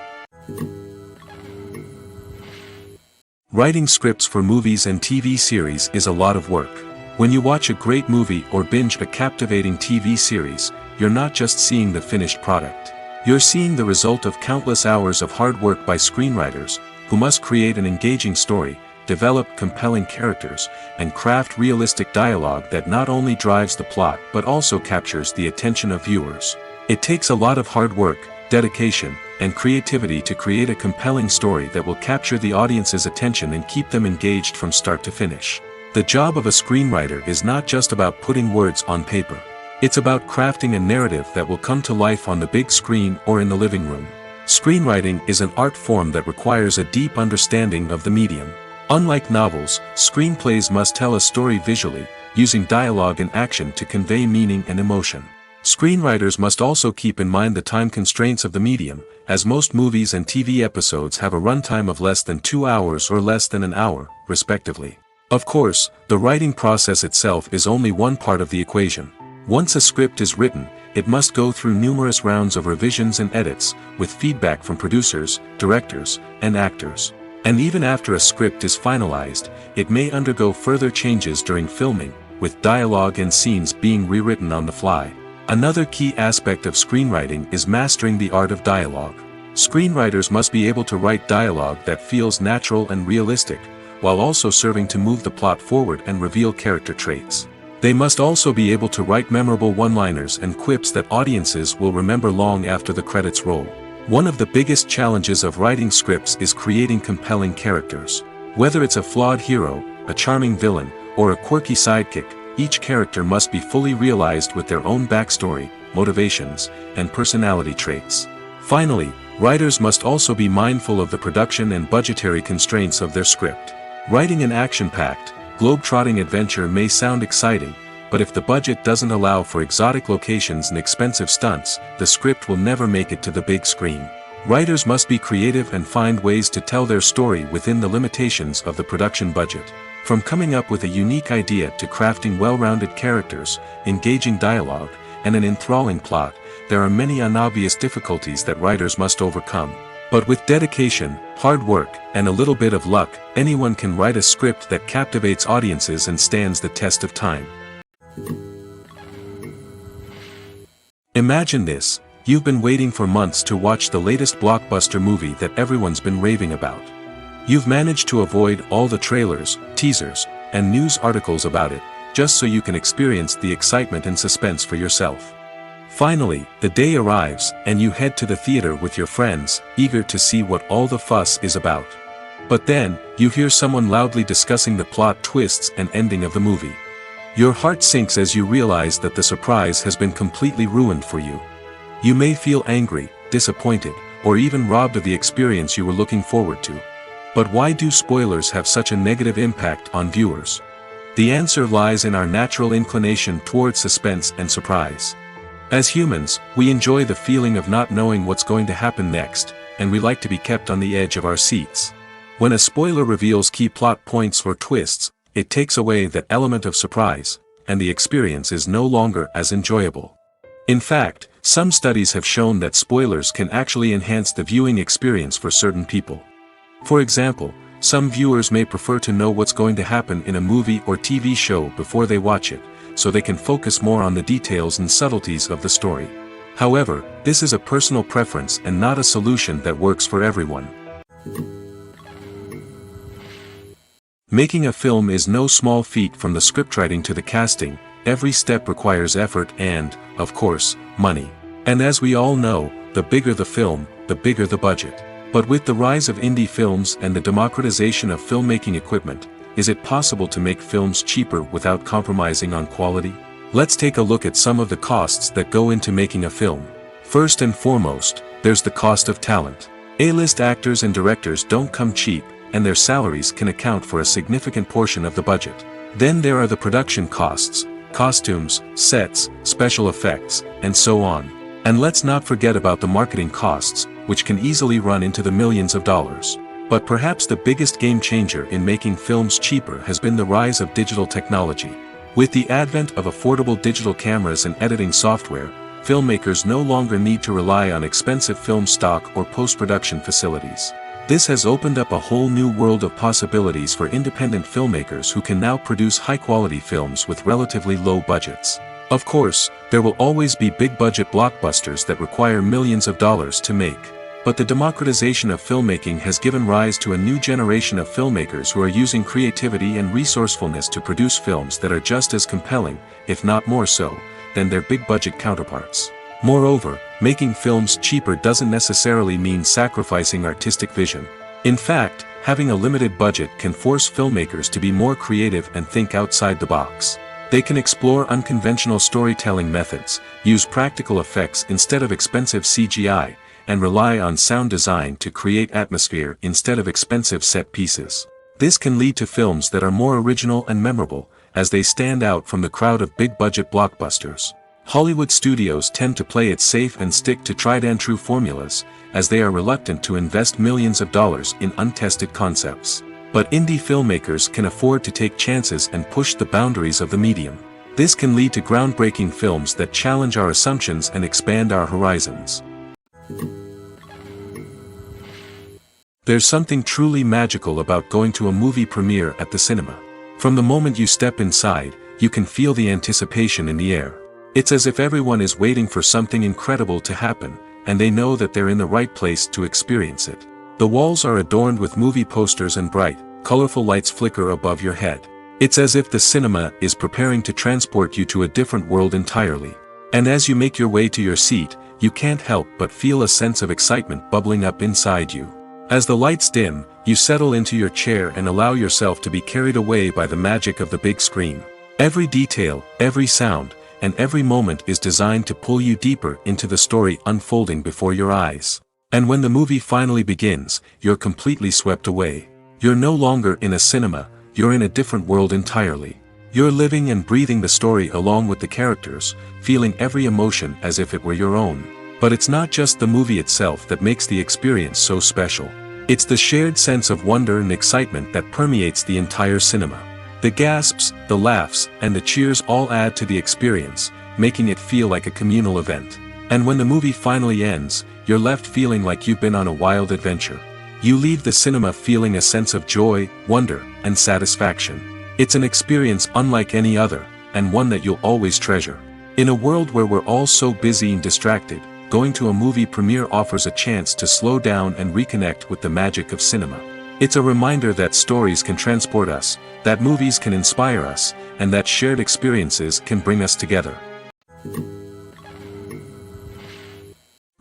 Writing scripts for movies and TV series is a lot of work. When you watch a great movie or binge a captivating TV series, you're not just seeing the finished product. You're seeing the result of countless hours of hard work by screenwriters, who must create an engaging story, develop compelling characters, and craft realistic dialogue that not only drives the plot but also captures the attention of viewers. It takes a lot of hard work, dedication, and creativity to create a compelling story that will capture the audience's attention and keep them engaged from start to finish. The job of a screenwriter is not just about putting words on paper. It's about crafting a narrative that will come to life on the big screen or in the living room. Screenwriting is an art form that requires a deep understanding of the medium. Unlike novels, screenplays must tell a story visually, using dialogue and action to convey meaning and emotion. Screenwriters must also keep in mind the time constraints of the medium, as most movies and TV episodes have a runtime of less than 2 hours or less than an hour, respectively. Of course, the writing process itself is only one part of the equation. Once a script is written, it must go through numerous rounds of revisions and edits, with feedback from producers, directors, and actors. And even after a script is finalized, it may undergo further changes during filming, with dialogue and scenes being rewritten on the fly. Another key aspect of screenwriting is mastering the art of dialogue. Screenwriters must be able to write dialogue that feels natural and realistic, while also serving to move the plot forward and reveal character traits. They must also be able to write memorable one-liners and quips that audiences will remember long after the credits roll. One of the biggest challenges of writing scripts is creating compelling characters. Whether it's a flawed hero, a charming villain, or a quirky sidekick, each character must be fully realized with their own backstory, motivations, and personality traits. Finally, writers must also be mindful of the production and budgetary constraints of their script. Writing an action-packed, globe-trotting adventure may sound exciting, but if the budget doesn't allow for exotic locations and expensive stunts, the script will never make it to the big screen. Writers must be creative and find ways to tell their story within the limitations of the production budget. From coming up with a unique idea to crafting well-rounded characters, engaging dialogue, and an enthralling plot, there are many unobvious difficulties that writers must overcome. But with dedication, hard work, and a little bit of luck, anyone can write a script that captivates audiences and stands the test of time. Imagine this: you've been waiting for months to watch the latest blockbuster movie that everyone's been raving about. You've managed to avoid all the trailers, teasers, and news articles about it, just so you can experience the excitement and suspense for yourself. Finally, the day arrives, and you head to the theater with your friends, eager to see what all the fuss is about. But then, you hear someone loudly discussing the plot twists and ending of the movie. Your heart sinks as you realize that the surprise has been completely ruined for you. You may feel angry, disappointed, or even robbed of the experience you were looking forward to. But why do spoilers have such a negative impact on viewers? The answer lies in our natural inclination toward suspense and surprise. As humans, we enjoy the feeling of not knowing what's going to happen next, and we like to be kept on the edge of our seats. When a spoiler reveals key plot points or twists, it takes away that element of surprise, and the experience is no longer as enjoyable. In fact, some studies have shown that spoilers can actually enhance the viewing experience for certain people. For example, some viewers may prefer to know what's going to happen in a movie or TV show before they watch it, so they can focus more on the details and subtleties of the story. However, this is a personal preference and not a solution that works for everyone. Making a film is no small feat. From the scriptwriting to the casting, every step requires effort and, of course, money. And as we all know, the bigger the film, the bigger the budget. But with the rise of indie films and the democratization of filmmaking equipment, is it possible to make films cheaper without compromising on quality? Let's take a look at some of the costs that go into making a film. First and foremost, there's the cost of talent. A-list actors and directors don't come cheap, and their salaries can account for a significant portion of the budget. Then there are the production costs, costumes, sets, special effects, and so on. And let's not forget about the marketing costs, which can easily run into the millions of dollars. But perhaps the biggest game changer in making films cheaper has been the rise of digital technology. With the advent of affordable digital cameras and editing software, filmmakers no longer need to rely on expensive film stock or post-production facilities. This has opened up a whole new world of possibilities for independent filmmakers who can now produce high-quality films with relatively low budgets. Of course, there will always be big-budget blockbusters that require millions of dollars to make. But the democratization of filmmaking has given rise to a new generation of filmmakers who are using creativity and resourcefulness to produce films that are just as compelling, if not more so, than their big-budget counterparts. Moreover, making films cheaper doesn't necessarily mean sacrificing artistic vision. In fact, having a limited budget can force filmmakers to be more creative and think outside the box. They can explore unconventional storytelling methods, use practical effects instead of expensive CGI, and rely on sound design to create atmosphere instead of expensive set pieces. This can lead to films that are more original and memorable, as they stand out from the crowd of big-budget blockbusters. Hollywood studios tend to play it safe and stick to tried-and-true formulas, as they are reluctant to invest millions of dollars in untested concepts. But indie filmmakers can afford to take chances and push the boundaries of the medium. This can lead to groundbreaking films that challenge our assumptions and expand our horizons. There's something truly magical about going to a movie premiere at the cinema. From the moment you step inside, you can feel the anticipation in the air. It's as if everyone is waiting for something incredible to happen, and they know that they're in the right place to experience it. The walls are adorned with movie posters and bright, colorful lights flicker above your head. It's as if the cinema is preparing to transport you to a different world entirely. And as you make your way to your seat, you can't help but feel a sense of excitement bubbling up inside you. As the lights dim, you settle into your chair and allow yourself to be carried away by the magic of the big screen. Every detail, every sound, and every moment is designed to pull you deeper into the story unfolding before your eyes. And when the movie finally begins, you're completely swept away. You're no longer in a cinema, you're in a different world entirely. You're living and breathing the story along with the characters, feeling every emotion as if it were your own. But it's not just the movie itself that makes the experience so special. It's the shared sense of wonder and excitement that permeates the entire cinema. The gasps, the laughs, and the cheers all add to the experience, making it feel like a communal event. And when the movie finally ends, you're left feeling like you've been on a wild adventure. You leave the cinema feeling a sense of joy, wonder, and satisfaction. It's an experience unlike any other, and one that you'll always treasure. In a world where we're all so busy and distracted, going to a movie premiere offers a chance to slow down and reconnect with the magic of cinema. It's a reminder that stories can transport us, that movies can inspire us, and that shared experiences can bring us together.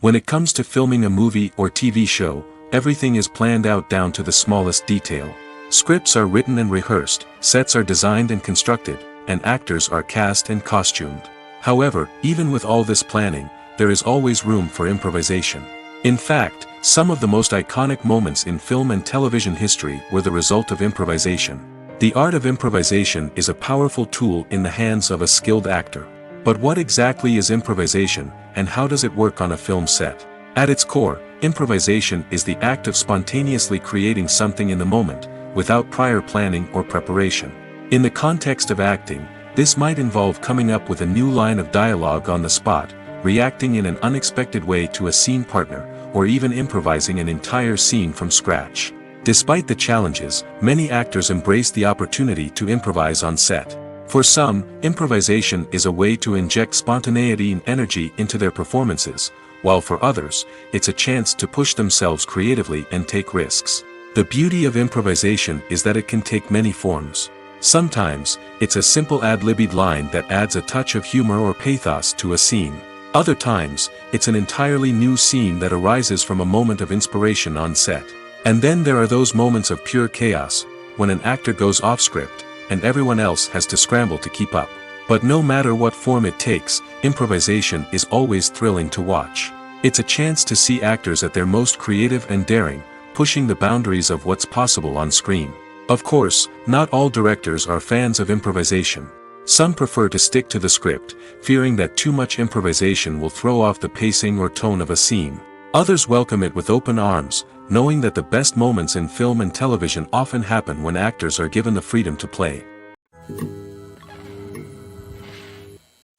When it comes to filming a movie or TV show, everything is planned out down to the smallest detail. Scripts are written and rehearsed, sets are designed and constructed, and actors are cast and costumed. However, even with all this planning, there is always room for improvisation. In fact, some of the most iconic moments in film and television history were the result of improvisation. The art of improvisation is a powerful tool in the hands of a skilled actor. But what exactly is improvisation, and how does it work on a film set? At its core, improvisation is the act of spontaneously creating something in the moment, without prior planning or preparation. In the context of acting, this might involve coming up with a new line of dialogue on the spot, reacting in an unexpected way to a scene partner, or even improvising an entire scene from scratch. Despite the challenges, many actors embrace the opportunity to improvise on set. For some, improvisation is a way to inject spontaneity and energy into their performances, while for others, it's a chance to push themselves creatively and take risks. The beauty of improvisation is that it can take many forms. Sometimes, it's a simple ad-libbed line that adds a touch of humor or pathos to a scene. Other times, it's an entirely new scene that arises from a moment of inspiration on set. And then there are those moments of pure chaos, when an actor goes off script, and everyone else has to scramble to keep up. But no matter what form it takes, improvisation is always thrilling to watch. It's a chance to see actors at their most creative and daring, pushing the boundaries of what's possible on screen. Of course, not all directors are fans of improvisation. Some prefer to stick to the script, fearing that too much improvisation will throw off the pacing or tone of a scene. Others welcome it with open arms, knowing that the best moments in film and television often happen when actors are given the freedom to play.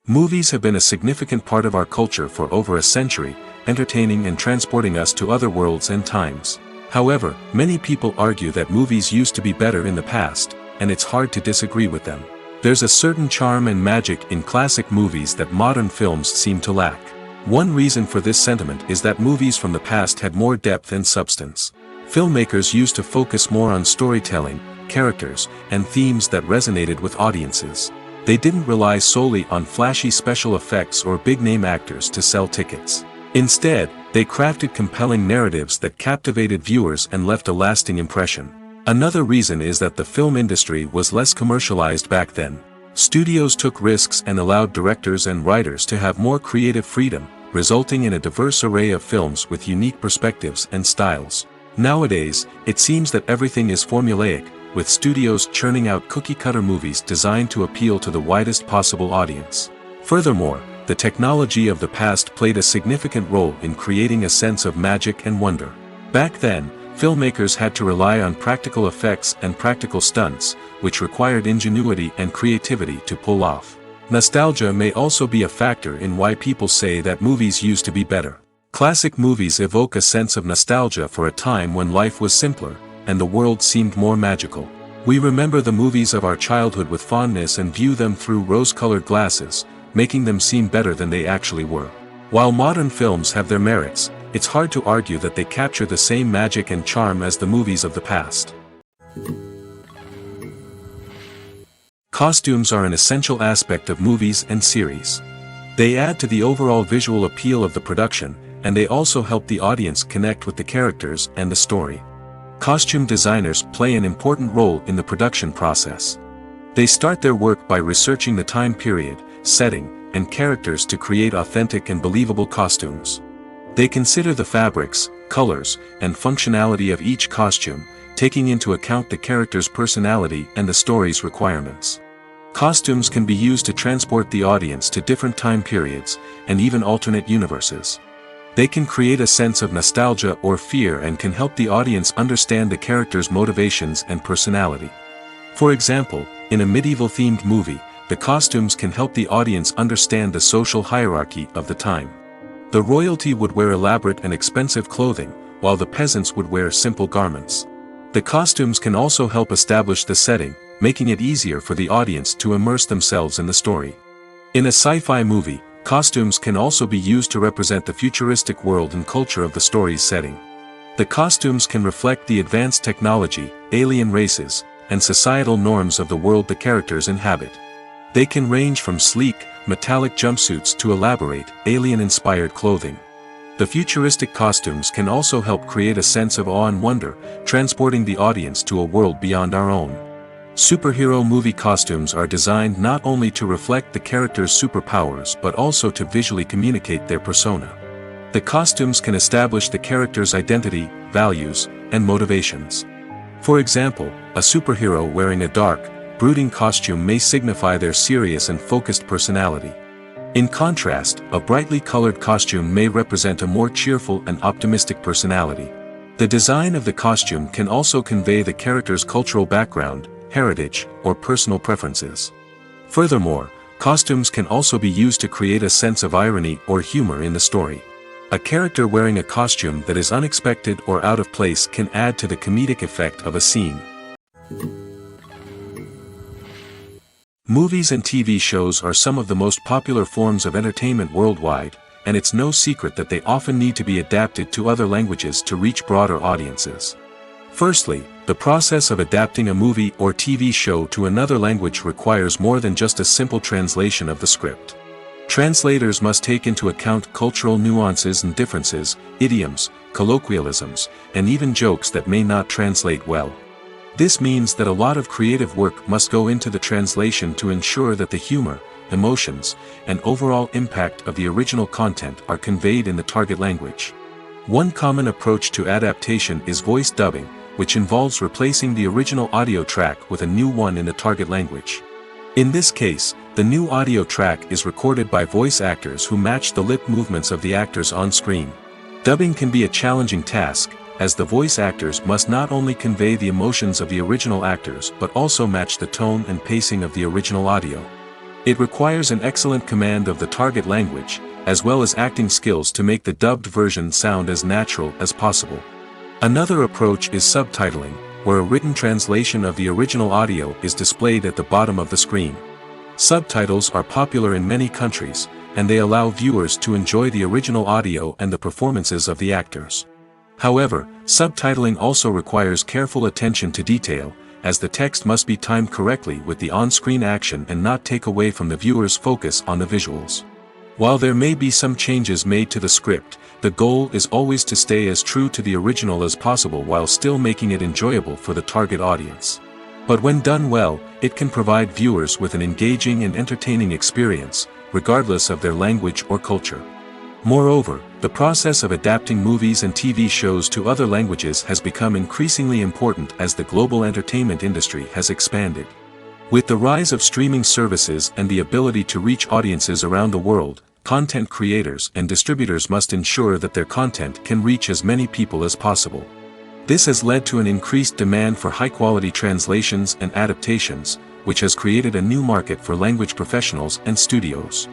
Movies have been a significant part of our culture for over a century, entertaining and transporting us to other worlds and times. However, many people argue that movies used to be better in the past, and it's hard to disagree with them. There's a certain charm and magic in classic movies that modern films seem to lack. One reason for this sentiment is that movies from the past had more depth and substance. Filmmakers used to focus more on storytelling, characters, and themes that resonated with audiences. They didn't rely solely on flashy special effects or big-name actors to sell tickets. Instead, they crafted compelling narratives that captivated viewers and left a lasting impression. Another reason is that the film industry was less commercialized back then. Studios took risks and allowed directors and writers to have more creative freedom, resulting in a diverse array of films with unique perspectives and styles. Nowadays, it seems that everything is formulaic, with studios churning out cookie-cutter movies designed to appeal to the widest possible audience. Furthermore, the technology of the past played a significant role in creating a sense of magic and wonder. Back then, filmmakers had to rely on practical effects and practical stunts, which required ingenuity and creativity to pull off. Nostalgia may also be a factor in why people say that movies used to be better. Classic movies evoke a sense of nostalgia for a time when life was simpler, and the world seemed more magical. We remember the movies of our childhood with fondness and view them through rose-colored glasses, making them seem better than they actually were. While modern films have their merits, it's hard to argue that they capture the same magic and charm as the movies of the past. Costumes are an essential aspect of movies and series. They add to the overall visual appeal of the production, and they also help the audience connect with the characters and the story. Costume designers play an important role in the production process. They start their work by researching the time period, setting, and characters to create authentic and believable costumes. They consider the fabrics, colors, and functionality of each costume, taking into account the character's personality and the story's requirements. Costumes can be used to transport the audience to different time periods, and even alternate universes. They can create a sense of nostalgia or fear and can help the audience understand the character's motivations and personality. For example, in a medieval-themed movie, the costumes can help the audience understand the social hierarchy of the time. The royalty would wear elaborate and expensive clothing, while the peasants would wear simple garments. The costumes can also help establish the setting, making it easier for the audience to immerse themselves in the story. In a sci-fi movie, costumes can also be used to represent the futuristic world and culture of the story's setting. The costumes can reflect the advanced technology, alien races, and societal norms of the world the characters inhabit. They can range from sleek, metallic jumpsuits to elaborate, alien-inspired clothing. The futuristic costumes can also help create a sense of awe and wonder, transporting the audience to a world beyond our own. Superhero movie costumes are designed not only to reflect the character's superpowers but also to visually communicate their persona. The costumes can establish the character's identity, values, and motivations. For example, a superhero wearing a dark, brooding costume may signify their serious and focused personality. In contrast, a brightly colored costume may represent a more cheerful and optimistic personality. The design of the costume can also convey the character's cultural background, heritage, or personal preferences. Furthermore, costumes can also be used to create a sense of irony or humor in the story. A character wearing a costume that is unexpected or out of place can add to the comedic effect of a scene. Movies and TV shows are some of the most popular forms of entertainment worldwide, and it's no secret that they often need to be adapted to other languages to reach broader audiences. Firstly, the process of adapting a movie or TV show to another language requires more than just a simple translation of the script. Translators must take into account cultural nuances and differences, idioms, colloquialisms, and even jokes that may not translate well. This means that a lot of creative work must go into the translation to ensure that the humor, emotions, and overall impact of the original content are conveyed in the target language. One common approach to adaptation is voice dubbing, which involves replacing the original audio track with a new one in the target language. In this case, the new audio track is recorded by voice actors who match the lip movements of the actors on screen. Dubbing can be a challenging task, as the voice actors must not only convey the emotions of the original actors but also match the tone and pacing of the original audio. It requires an excellent command of the target language, as well as acting skills to make the dubbed version sound as natural as possible. Another approach is subtitling, where a written translation of the original audio is displayed at the bottom of the screen. Subtitles are popular in many countries, and they allow viewers to enjoy the original audio and the performances of the actors. However, subtitling also requires careful attention to detail, as the text must be timed correctly with the on-screen action and not take away from the viewer's focus on the visuals. While there may be some changes made to the script, the goal is always to stay as true to the original as possible while still making it enjoyable for the target audience. But when done well, it can provide viewers with an engaging and entertaining experience, regardless of their language or culture. Moreover, the process of adapting movies and TV shows to other languages has become increasingly important as the global entertainment industry has expanded. With the rise of streaming services and the ability to reach audiences around the world, content creators and distributors must ensure that their content can reach as many people as possible. This has led to an increased demand for high-quality translations and adaptations, which has created a new market for language professionals and studios.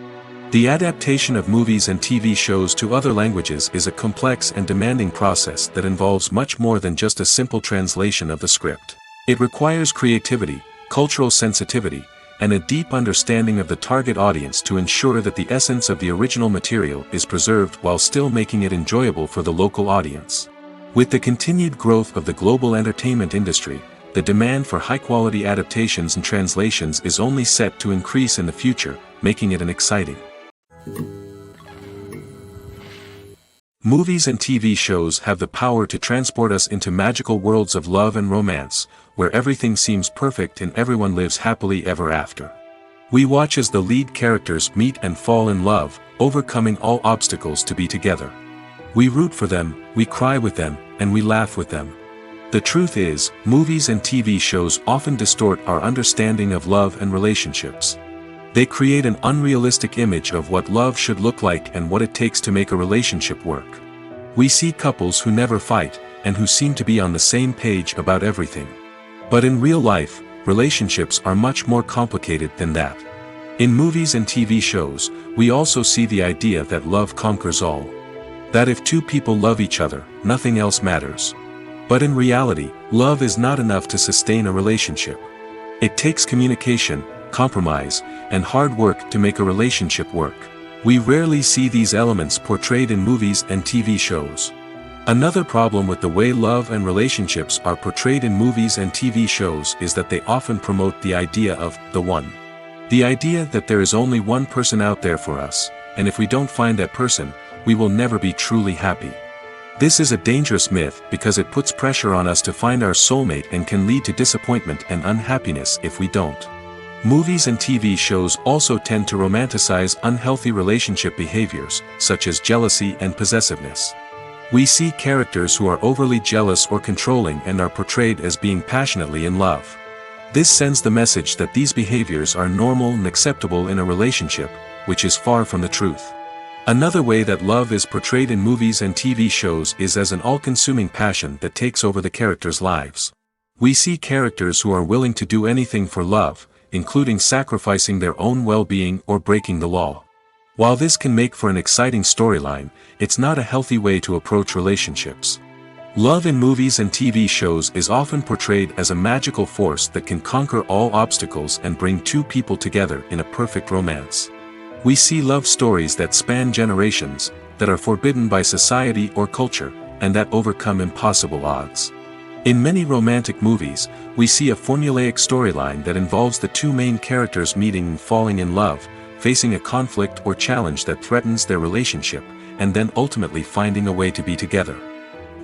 The adaptation of movies and TV shows to other languages is a complex and demanding process that involves much more than just a simple translation of the script. It requires creativity, cultural sensitivity, and a deep understanding of the target audience to ensure that the essence of the original material is preserved while still making it enjoyable for the local audience. With the continued growth of the global entertainment industry, the demand for high-quality adaptations and translations is only set to increase in the future, making it an exciting. Movies and TV shows have the power to transport us into magical worlds of love and romance, where everything seems perfect and everyone lives happily ever after. We watch as the lead characters meet and fall in love, overcoming all obstacles to be together. We root for them, we cry with them, and we laugh with them. The truth is, movies and TV shows often distort our understanding of love and relationships. They create an unrealistic image of what love should look like and what it takes to make a relationship work. We see couples who never fight, and who seem to be on the same page about everything. But in real life, relationships are much more complicated than that. In movies and TV shows, we also see the idea that love conquers all. That if two people love each other, nothing else matters. But in reality, love is not enough to sustain a relationship. It takes communication, compromise, and hard work to make a relationship work. We rarely see these elements portrayed in movies and TV shows. Another problem with the way love and relationships are portrayed in movies and TV shows is that they often promote the idea of the one. The idea that there is only one person out there for us, and if we don't find that person, we will never be truly happy. This is a dangerous myth because it puts pressure on us to find our soulmate and can lead to disappointment and unhappiness if we don't. Movies and TV shows also tend to romanticize unhealthy relationship behaviors, such as jealousy and possessiveness. We see characters who are overly jealous or controlling and are portrayed as being passionately in love. This sends the message that these behaviors are normal and acceptable in a relationship, which is far from the truth. Another way that love is portrayed in movies and TV shows is as an all-consuming passion that takes over the characters' lives. We see characters who are willing to do anything for love, including sacrificing their own well-being or breaking the law. While this can make for an exciting storyline, it's not a healthy way to approach relationships. Love in movies and TV shows is often portrayed as a magical force that can conquer all obstacles and bring two people together in a perfect romance. We see love stories that span generations, that are forbidden by society or culture, and that overcome impossible odds. In many romantic movies, we see a formulaic storyline that involves the two main characters meeting and falling in love, facing a conflict or challenge that threatens their relationship, and then ultimately finding a way to be together.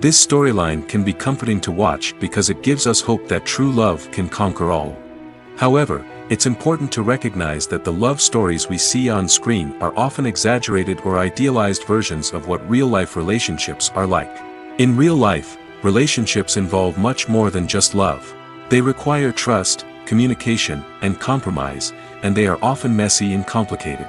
This storyline can be comforting to watch because it gives us hope that true love can conquer all. However, it's important to recognize that the love stories we see on screen are often exaggerated or idealized versions of what real-life relationships are like. In real life, relationships involve much more than just love. They require trust, communication, and compromise, and they are often messy and complicated.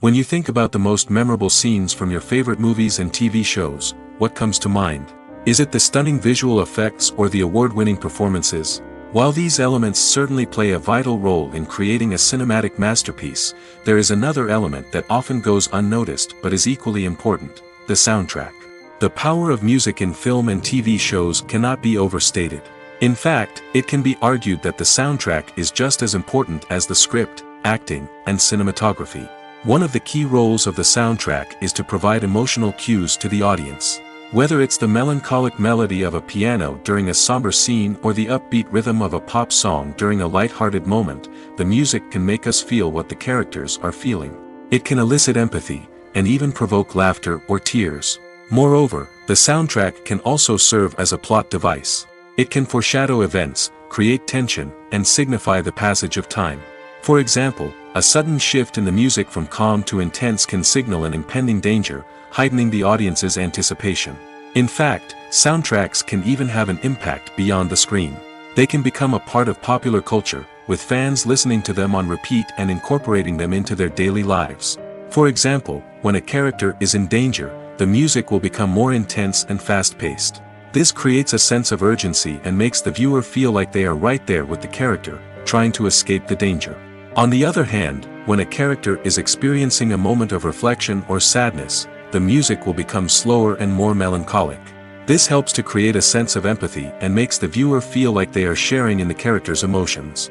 When you think about the most memorable scenes from your favorite movies and TV shows, what comes to mind? Is it the stunning visual effects or the award-winning performances? While these elements certainly play a vital role in creating a cinematic masterpiece, there is another element that often goes unnoticed but is equally important: the soundtrack. The power of music in film and TV shows cannot be overstated. In fact, it can be argued that the soundtrack is just as important as the script, acting, and cinematography. One of the key roles of the soundtrack is to provide emotional cues to the audience. Whether it's the melancholic melody of a piano during a somber scene or the upbeat rhythm of a pop song during a light-hearted moment, the music can make us feel what the characters are feeling. It can elicit empathy, and even provoke laughter or tears. Moreover, the soundtrack can also serve as a plot device. It can foreshadow events, create tension, and signify the passage of time. For example, a sudden shift in the music from calm to intense can signal an impending danger, heightening the audience's anticipation. In fact, soundtracks can even have an impact beyond the screen. They can become a part of popular culture, with fans listening to them on repeat and incorporating them into their daily lives. For example, when a character is in danger, the music will become more intense and fast-paced. This creates a sense of urgency and makes the viewer feel like they are right there with the character, trying to escape the danger. On the other hand, when a character is experiencing a moment of reflection or sadness, the music will become slower and more melancholic. This helps to create a sense of empathy and makes the viewer feel like they are sharing in the character's emotions.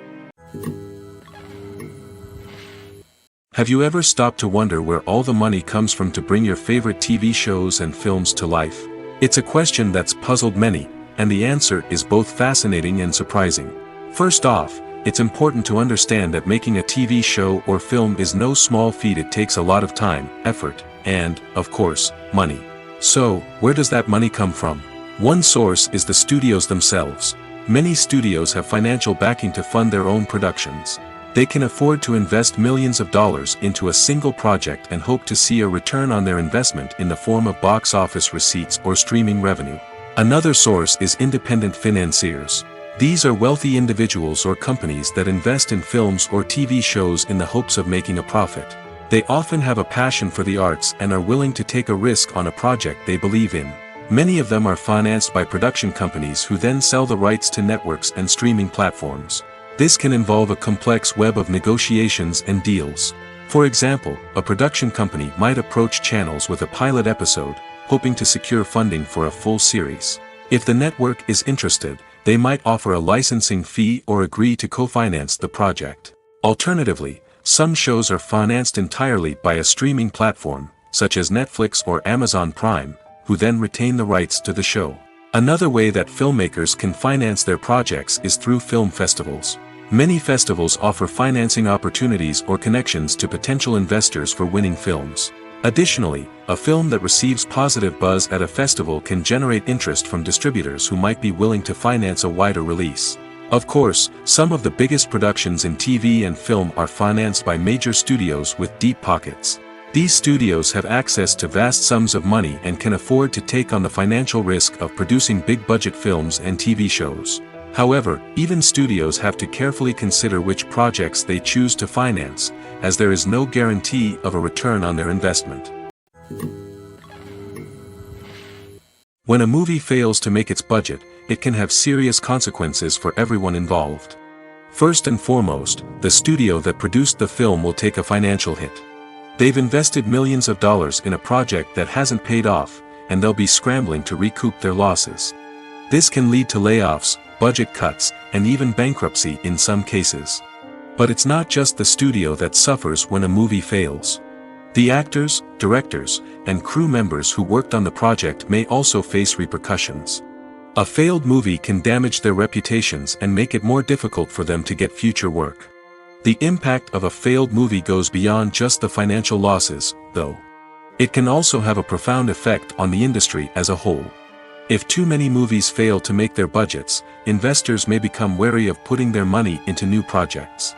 Have you ever stopped to wonder where all the money comes from to bring your favorite TV shows and films to life? It's a question that's puzzled many, and the answer is both fascinating and surprising. First off, it's important to understand that making a TV show or film is no small feat. It takes a lot of time, effort, and, of course, money. So, where does that money come from? One source is the studios themselves. Many studios have financial backing to fund their own productions. They can afford to invest millions of dollars into a single project and hope to see a return on their investment in the form of box office receipts or streaming revenue. Another source is independent financiers. These are wealthy individuals or companies that invest in films or TV shows in the hopes of making a profit. They often have a passion for the arts and are willing to take a risk on a project they believe in. Many of them are financed by production companies who then sell the rights to networks and streaming platforms. This can involve a complex web of negotiations and deals. For example, a production company might approach channels with a pilot episode, hoping to secure funding for a full series. If the network is interested, they might offer a licensing fee or agree to co-finance the project. Alternatively, some shows are financed entirely by a streaming platform, such as Netflix or Amazon Prime, who then retain the rights to the show. Another way that filmmakers can finance their projects is through film festivals. Many festivals offer financing opportunities or connections to potential investors for winning films. Additionally, a film that receives positive buzz at a festival can generate interest from distributors who might be willing to finance a wider release. Of course, some of the biggest productions in TV and film are financed by major studios with deep pockets. These studios have access to vast sums of money and can afford to take on the financial risk of producing big-budget films and TV shows. However, even studios have to carefully consider which projects they choose to finance, as there is no guarantee of a return on their investment. When a movie fails to make its budget, it can have serious consequences for everyone involved. First and foremost, the studio that produced the film will take a financial hit. They've invested millions of dollars in a project that hasn't paid off, and they'll be scrambling to recoup their losses. This can lead to layoffs, budget cuts, and even bankruptcy in some cases. But it's not just the studio that suffers when a movie fails. The actors, directors, and crew members who worked on the project may also face repercussions. A failed movie can damage their reputations and make it more difficult for them to get future work. The impact of a failed movie goes beyond just the financial losses, though. It can also have a profound effect on the industry as a whole. If too many movies fail to make their budgets, investors may become wary of putting their money into new projects.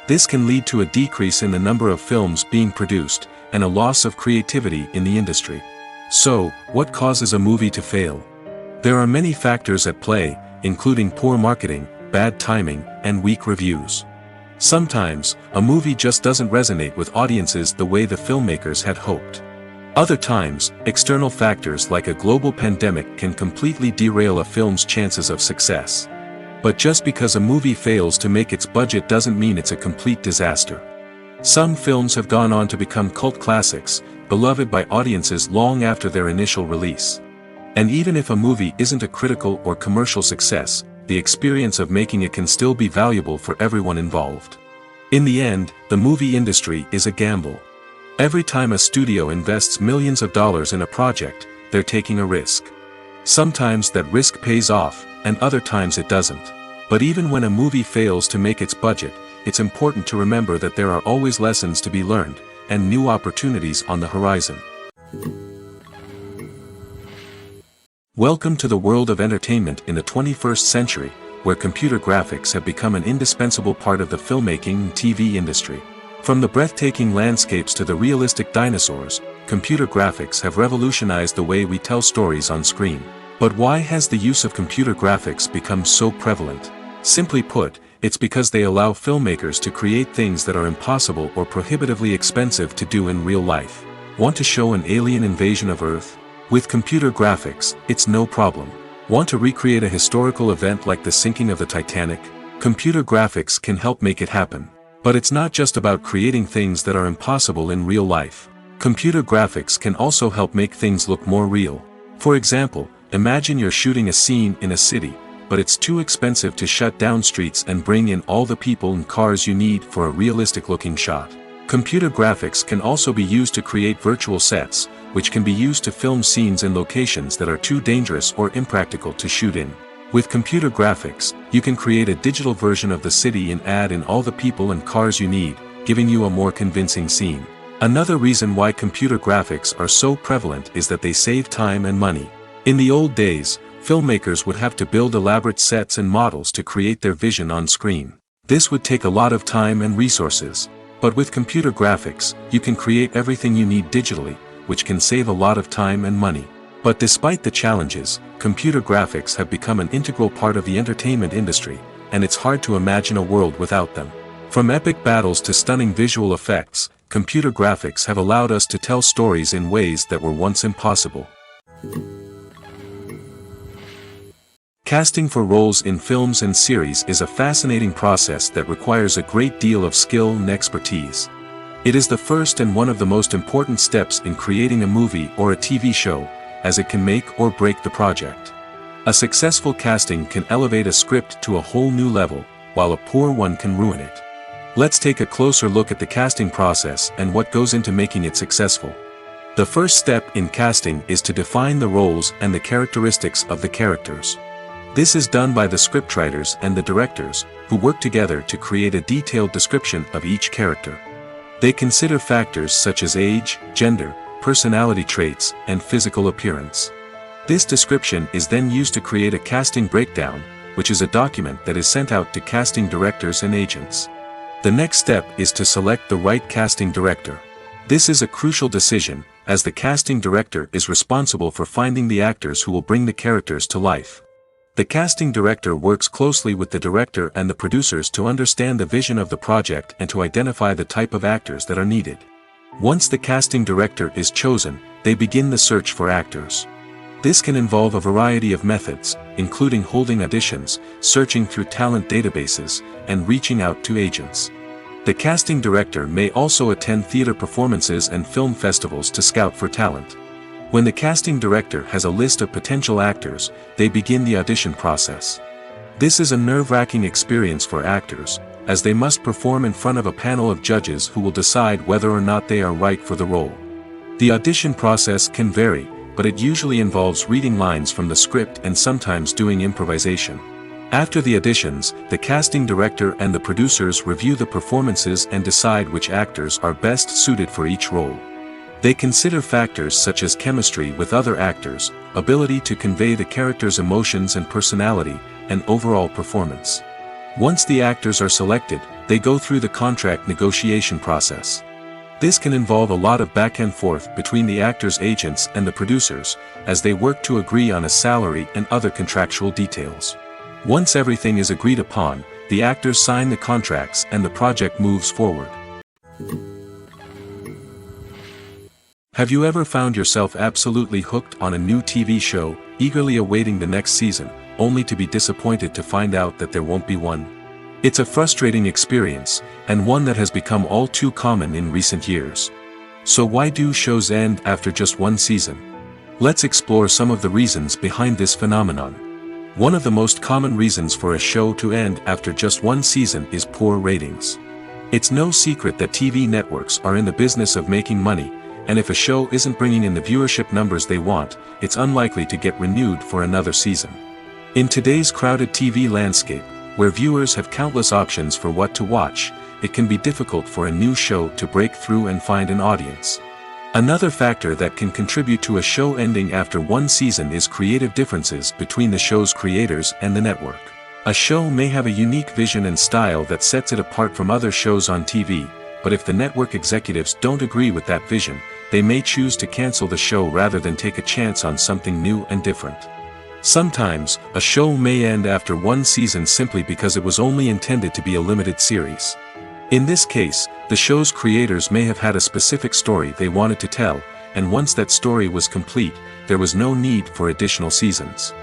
This can lead to a decrease in the number of films being produced, and a loss of creativity in the industry. So, what causes a movie to fail? There are many factors at play, including poor marketing, bad timing, and weak reviews. Sometimes, a movie just doesn't resonate with audiences the way the filmmakers had hoped. Other times, external factors like a global pandemic can completely derail a film's chances of success. But just because a movie fails to make its budget doesn't mean it's a complete disaster. Some films have gone on to become cult classics, beloved by audiences long after their initial release. And even if a movie isn't a critical or commercial success, the experience of making it can still be valuable for everyone involved. In the end, the movie industry is a gamble. Every time a studio invests millions of dollars in a project, they're taking a risk. Sometimes that risk pays off, and other times it doesn't. But even when a movie fails to make its budget, it's important to remember that there are always lessons to be learned, and new opportunities on the horizon. Welcome to the world of entertainment in the 21st century, where computer graphics have become an indispensable part of the filmmaking and TV industry. From the breathtaking landscapes to the realistic dinosaurs, computer graphics have revolutionized the way we tell stories on screen. But why has the use of computer graphics become so prevalent? Simply put, it's because they allow filmmakers to create things that are impossible or prohibitively expensive to do in real life. Want to show an alien invasion of Earth? With computer graphics, it's no problem. Want to recreate a historical event like the sinking of the Titanic? Computer graphics can help make it happen. But it's not just about creating things that are impossible in real life. Computer graphics can also help make things look more real. For example, imagine you're shooting a scene in a city, but it's too expensive to shut down streets and bring in all the people and cars you need for a realistic-looking shot. Computer graphics can also be used to create virtual sets, which can be used to film scenes in locations that are too dangerous or impractical to shoot in. With computer graphics, you can create a digital version of the city and add in all the people and cars you need, giving you a more convincing scene. Another reason why computer graphics are so prevalent is that they save time and money. In the old days, filmmakers would have to build elaborate sets and models to create their vision on screen. This would take a lot of time and resources. But with computer graphics, you can create everything you need digitally, which can save a lot of time and money. But despite the challenges, computer graphics have become an integral part of the entertainment industry, and it's hard to imagine a world without them. From epic battles to stunning visual effects, computer graphics have allowed us to tell stories in ways that were once impossible. Casting for roles in films and series is a fascinating process that requires a great deal of skill and expertise. It is the first and one of the most important steps in creating a movie or a TV show, as it can make or break the project. A successful casting can elevate a script to a whole new level, while a poor one can ruin it. Let's take a closer look at the casting process and what goes into making it successful. The first step in casting is to define the roles and the characteristics of the characters. This is done by the scriptwriters and the directors, who work together to create a detailed description of each character. They consider factors such as age, gender, personality traits, and physical appearance. This description is then used to create a casting breakdown, which is a document that is sent out to casting directors and agents. The next step is to select the right casting director. This is a crucial decision, as the casting director is responsible for finding the actors who will bring the characters to life. The casting director works closely with the director and the producers to understand the vision of the project and to identify the type of actors that are needed. Once the casting director is chosen, they begin the search for actors. This can involve a variety of methods, including holding auditions, searching through talent databases, and reaching out to agents. The casting director may also attend theater performances and film festivals to scout for talent. When the casting director has a list of potential actors, they begin the audition process. This is a nerve-wracking experience for actors, as they must perform in front of a panel of judges who will decide whether or not they are right for the role. The audition process can vary, but it usually involves reading lines from the script and sometimes doing improvisation. After the auditions, the casting director and the producers review the performances and decide which actors are best suited for each role. They consider factors such as chemistry with other actors, ability to convey the character's emotions and personality, and overall performance. Once the actors are selected, they go through the contract negotiation process. This can involve a lot of back and forth between the actors' agents and the producers, as they work to agree on a salary and other contractual details. Once everything is agreed upon, the actors sign the contracts and the project moves forward. Have you ever found yourself absolutely hooked on a new TV show, eagerly awaiting the next season, only to be disappointed to find out that there won't be one? It's a frustrating experience, and one that has become all too common in recent years. So why do shows end after just one season? Let's explore some of the reasons behind this phenomenon. One of the most common reasons for a show to end after just one season is poor ratings. It's no secret that TV networks are in the business of making money, and if a show isn't bringing in the viewership numbers they want, it's unlikely to get renewed for another season. In today's crowded TV landscape, where viewers have countless options for what to watch, it can be difficult for a new show to break through and find an audience. Another factor that can contribute to a show ending after one season is creative differences between the show's creators and the network. A show may have a unique vision and style that sets it apart from other shows on TV, but if the network executives don't agree with that vision, they may choose to cancel the show rather than take a chance on something new and different. Sometimes, a show may end after one season simply because it was only intended to be a limited series. In this case, the show's creators may have had a specific story they wanted to tell, and once that story was complete, there was no need for additional seasons.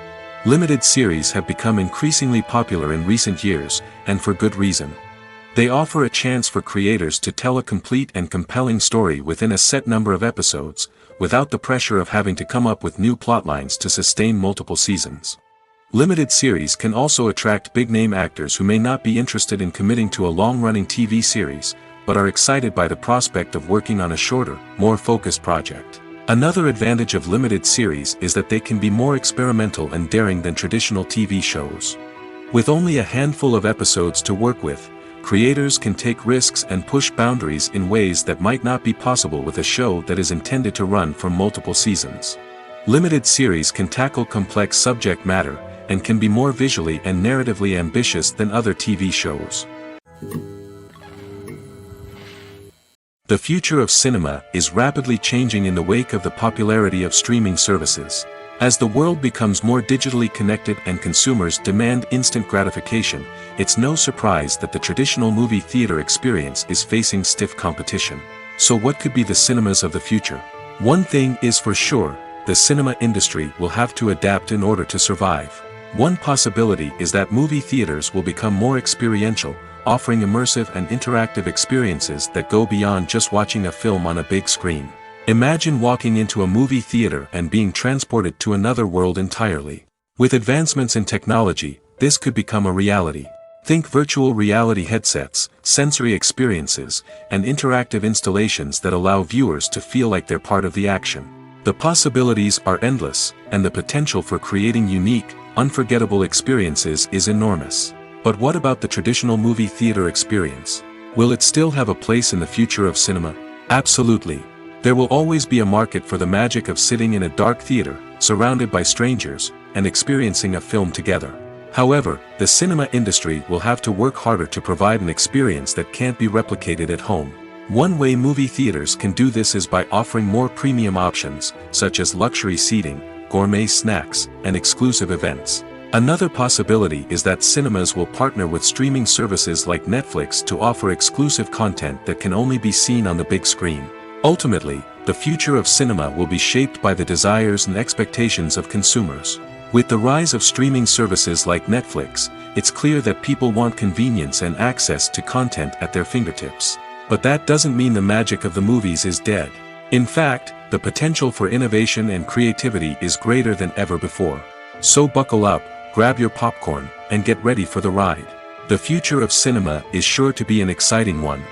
Limited series have become increasingly popular in recent years, and for good reason. They offer a chance for creators to tell a complete and compelling story within a set number of episodes, without the pressure of having to come up with new plotlines to sustain multiple seasons. Limited series can also attract big-name actors who may not be interested in committing to a long-running TV series, but are excited by the prospect of working on a shorter, more focused project. Another advantage of limited series is that they can be more experimental and daring than traditional TV shows. With only a handful of episodes to work with, creators can take risks and push boundaries in ways that might not be possible with a show that is intended to run for multiple seasons. Limited series can tackle complex subject matter, and can be more visually and narratively ambitious than other TV shows. The future of cinema is rapidly changing in the wake of the popularity of streaming services. As the world becomes more digitally connected and consumers demand instant gratification, it's no surprise that the traditional movie theater experience is facing stiff competition. So what could be the cinemas of the future? One thing is for sure, the cinema industry will have to adapt in order to survive. One possibility is that movie theaters will become more experiential, offering immersive and interactive experiences that go beyond just watching a film on a big screen. Imagine walking into a movie theater and being transported to another world entirely. With advancements in technology, this could become a reality. Think virtual reality headsets, sensory experiences, and interactive installations that allow viewers to feel like they're part of the action. The possibilities are endless, and the potential for creating unique, unforgettable experiences is enormous. But what about the traditional movie theater experience? Will it still have a place in the future of cinema? Absolutely. There will always be a market for the magic of sitting in a dark theater, surrounded by strangers, and experiencing a film together. However, the cinema industry will have to work harder to provide an experience that can't be replicated at home. One way movie theaters can do this is by offering more premium options, such as luxury seating, gourmet snacks, and exclusive events. Another possibility is that cinemas will partner with streaming services like Netflix to offer exclusive content that can only be seen on the big screen. Ultimately, the future of cinema will be shaped by the desires and expectations of consumers. With the rise of streaming services like Netflix, it's clear that people want convenience and access to content at their fingertips. But that doesn't mean the magic of the movies is dead. In fact, the potential for innovation and creativity is greater than ever before. So buckle up, grab your popcorn, and get ready for the ride. The future of cinema is sure to be an exciting one.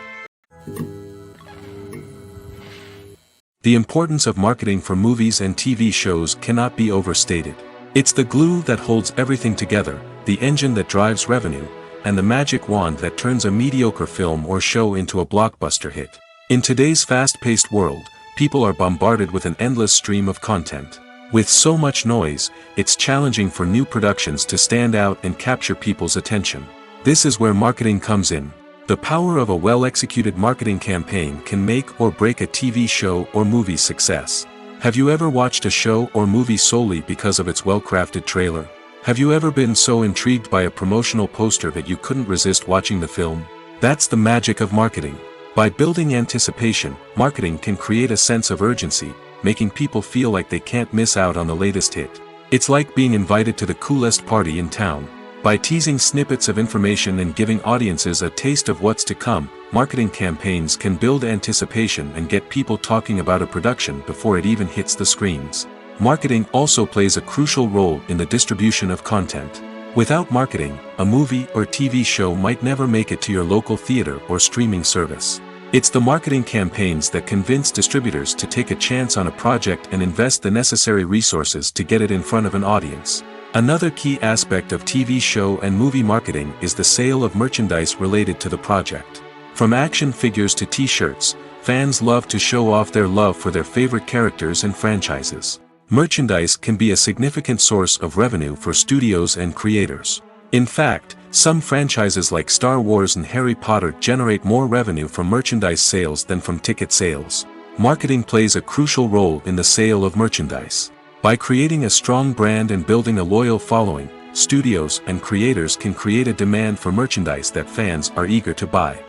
The importance of marketing for movies and TV shows cannot be overstated. It's the glue that holds everything together, the engine that drives revenue, and the magic wand that turns a mediocre film or show into a blockbuster hit. In today's fast-paced world, people are bombarded with an endless stream of content. With so much noise, it's challenging for new productions to stand out and capture people's attention. This is where marketing comes in. The power of a well-executed marketing campaign can make or break a TV show or movie's success. Have you ever watched a show or movie solely because of its well-crafted trailer? Have you ever been so intrigued by a promotional poster that you couldn't resist watching the film? That's the magic of marketing. By building anticipation, marketing can create a sense of urgency, making people feel like they can't miss out on the latest hit. It's like being invited to the coolest party in town. By teasing snippets of information and giving audiences a taste of what's to come, marketing campaigns can build anticipation and get people talking about a production before it even hits the screens. Marketing also plays a crucial role in the distribution of content. Without marketing, a movie or TV show might never make it to your local theater or streaming service. It's the marketing campaigns that convince distributors to take a chance on a project and invest the necessary resources to get it in front of an audience. Another key aspect of TV show and movie marketing is the sale of merchandise related to the project. From action figures to t-shirts, fans love to show off their love for their favorite characters and franchises. Merchandise can be a significant source of revenue for studios and creators. In fact, some franchises like Star Wars and Harry Potter generate more revenue from merchandise sales than from ticket sales. Marketing plays a crucial role in the sale of merchandise. By creating a strong brand and building a loyal following, studios and creators can create a demand for merchandise that fans are eager to buy.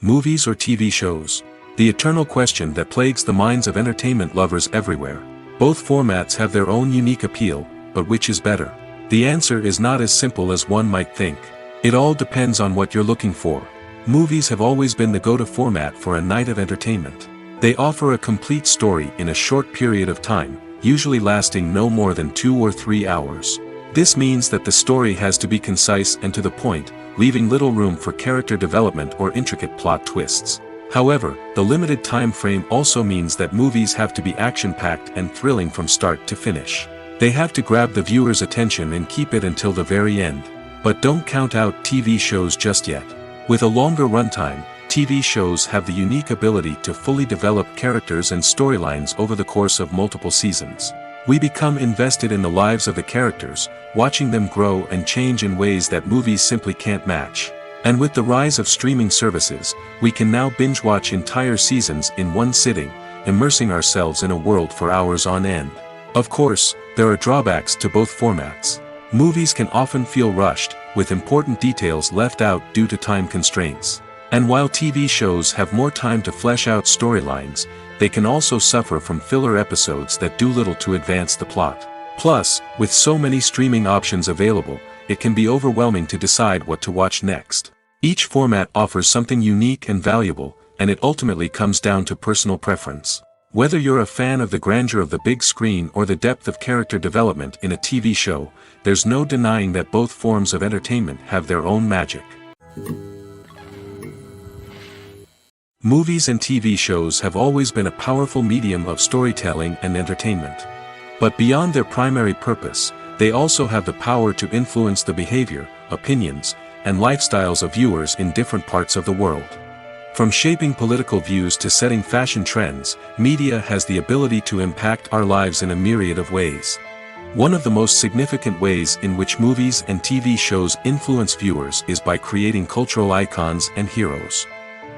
Movies or TV shows? The eternal question that plagues the minds of entertainment lovers everywhere. Both formats have their own unique appeal, but which is better? The answer is not as simple as one might think. It all depends on what you're looking for. Movies have always been the go-to format for a night of entertainment. They offer a complete story in a short period of time, usually lasting no more than 2 or 3 hours. This means that the story has to be concise and to the point, leaving little room for character development or intricate plot twists. However, the limited time frame also means that movies have to be action-packed and thrilling from start to finish. They have to grab the viewer's attention and keep it until the very end. But don't count out TV shows just yet. With a longer runtime, TV shows have the unique ability to fully develop characters and storylines over the course of multiple seasons. We become invested in the lives of the characters, watching them grow and change in ways that movies simply can't match. And with the rise of streaming services, we can now binge-watch entire seasons in one sitting, immersing ourselves in a world for hours on end. Of course, there are drawbacks to both formats. Movies can often feel rushed, with important details left out due to time constraints. And while TV shows have more time to flesh out storylines, they can also suffer from filler episodes that do little to advance the plot. Plus, with so many streaming options available, it can be overwhelming to decide what to watch next. Each format offers something unique and valuable, and it ultimately comes down to personal preference. Whether you're a fan of the grandeur of the big screen or the depth of character development in a TV show, there's no denying that both forms of entertainment have their own magic. Movies and TV shows have always been a powerful medium of storytelling and entertainment. But beyond their primary purpose, they also have the power to influence the behavior, opinions, and lifestyles of viewers in different parts of the world. From shaping political views to setting fashion trends, media has the ability to impact our lives in a myriad of ways. One of the most significant ways in which movies and TV shows influence viewers is by creating cultural icons and heroes.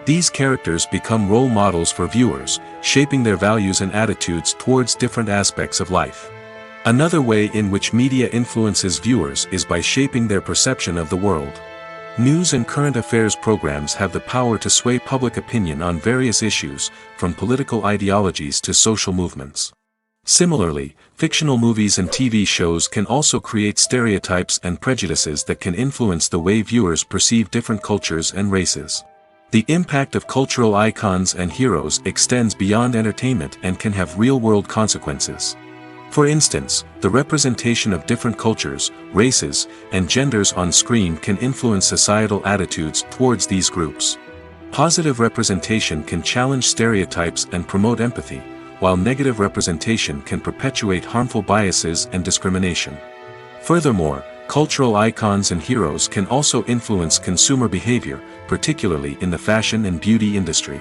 These characters become role models for viewers, shaping their values and attitudes towards different aspects of life. Another way in which media influences viewers is by shaping their perception of the world. News and current affairs programs have the power to sway public opinion on various issues, from political ideologies to social movements. Similarly, fictional movies and TV shows can also create stereotypes and prejudices that can influence the way viewers perceive different cultures and races. The impact of cultural icons and heroes extends beyond entertainment and can have real-world consequences. For instance, the representation of different cultures, races, and genders on screen can influence societal attitudes towards these groups. Positive representation can challenge stereotypes and promote empathy, while negative representation can perpetuate harmful biases and discrimination. Furthermore, cultural icons and heroes can also influence consumer behavior, particularly in the fashion and beauty industry.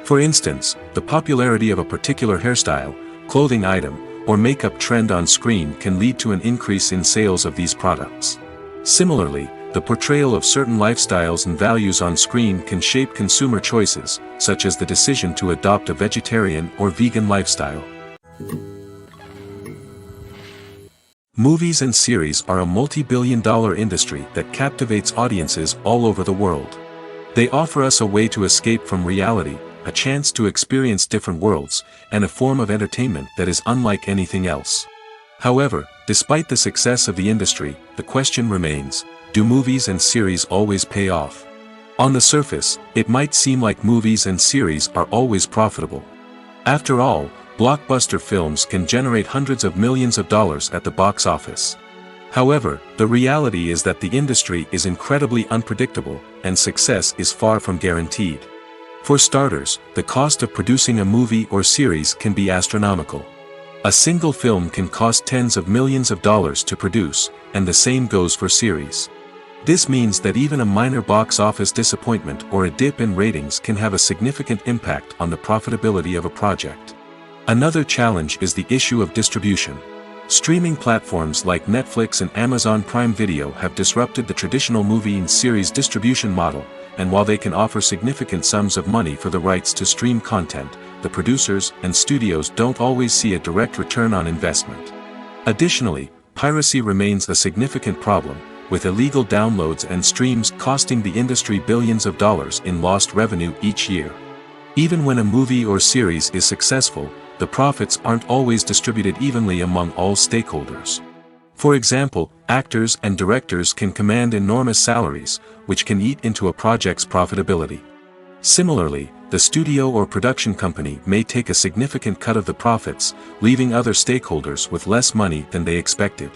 For instance, the popularity of a particular hairstyle, clothing item, or makeup trend on screen can lead to an increase in sales of these products. Similarly, the portrayal of certain lifestyles and values on screen can shape consumer choices, such as the decision to adopt a vegetarian or vegan lifestyle. Movies and series are a multi-billion-dollar industry that captivates audiences all over the world. They offer us a way to escape from reality, a chance to experience different worlds, and a form of entertainment that is unlike anything else. However, despite the success of the industry, the question remains, do movies and series always pay off? On the surface, it might seem like movies and series are always profitable. After all, blockbuster films can generate hundreds of millions of dollars at the box office. However, the reality is that the industry is incredibly unpredictable, and success is far from guaranteed. For starters, the cost of producing a movie or series can be astronomical. A single film can cost tens of millions of dollars to produce, and the same goes for series. This means that even a minor box office disappointment or a dip in ratings can have a significant impact on the profitability of a project. Another challenge is the issue of distribution. Streaming platforms like Netflix and Amazon Prime Video have disrupted the traditional movie and series distribution model, and while they can offer significant sums of money for the rights to stream content, the producers and studios don't always see a direct return on investment. Additionally, piracy remains a significant problem, with illegal downloads and streams costing the industry billions of dollars in lost revenue each year. Even when a movie or series is successful, the profits aren't always distributed evenly among all stakeholders. For example, actors and directors can command enormous salaries, which can eat into a project's profitability. Similarly, the studio or production company may take a significant cut of the profits, leaving other stakeholders with less money than they expected.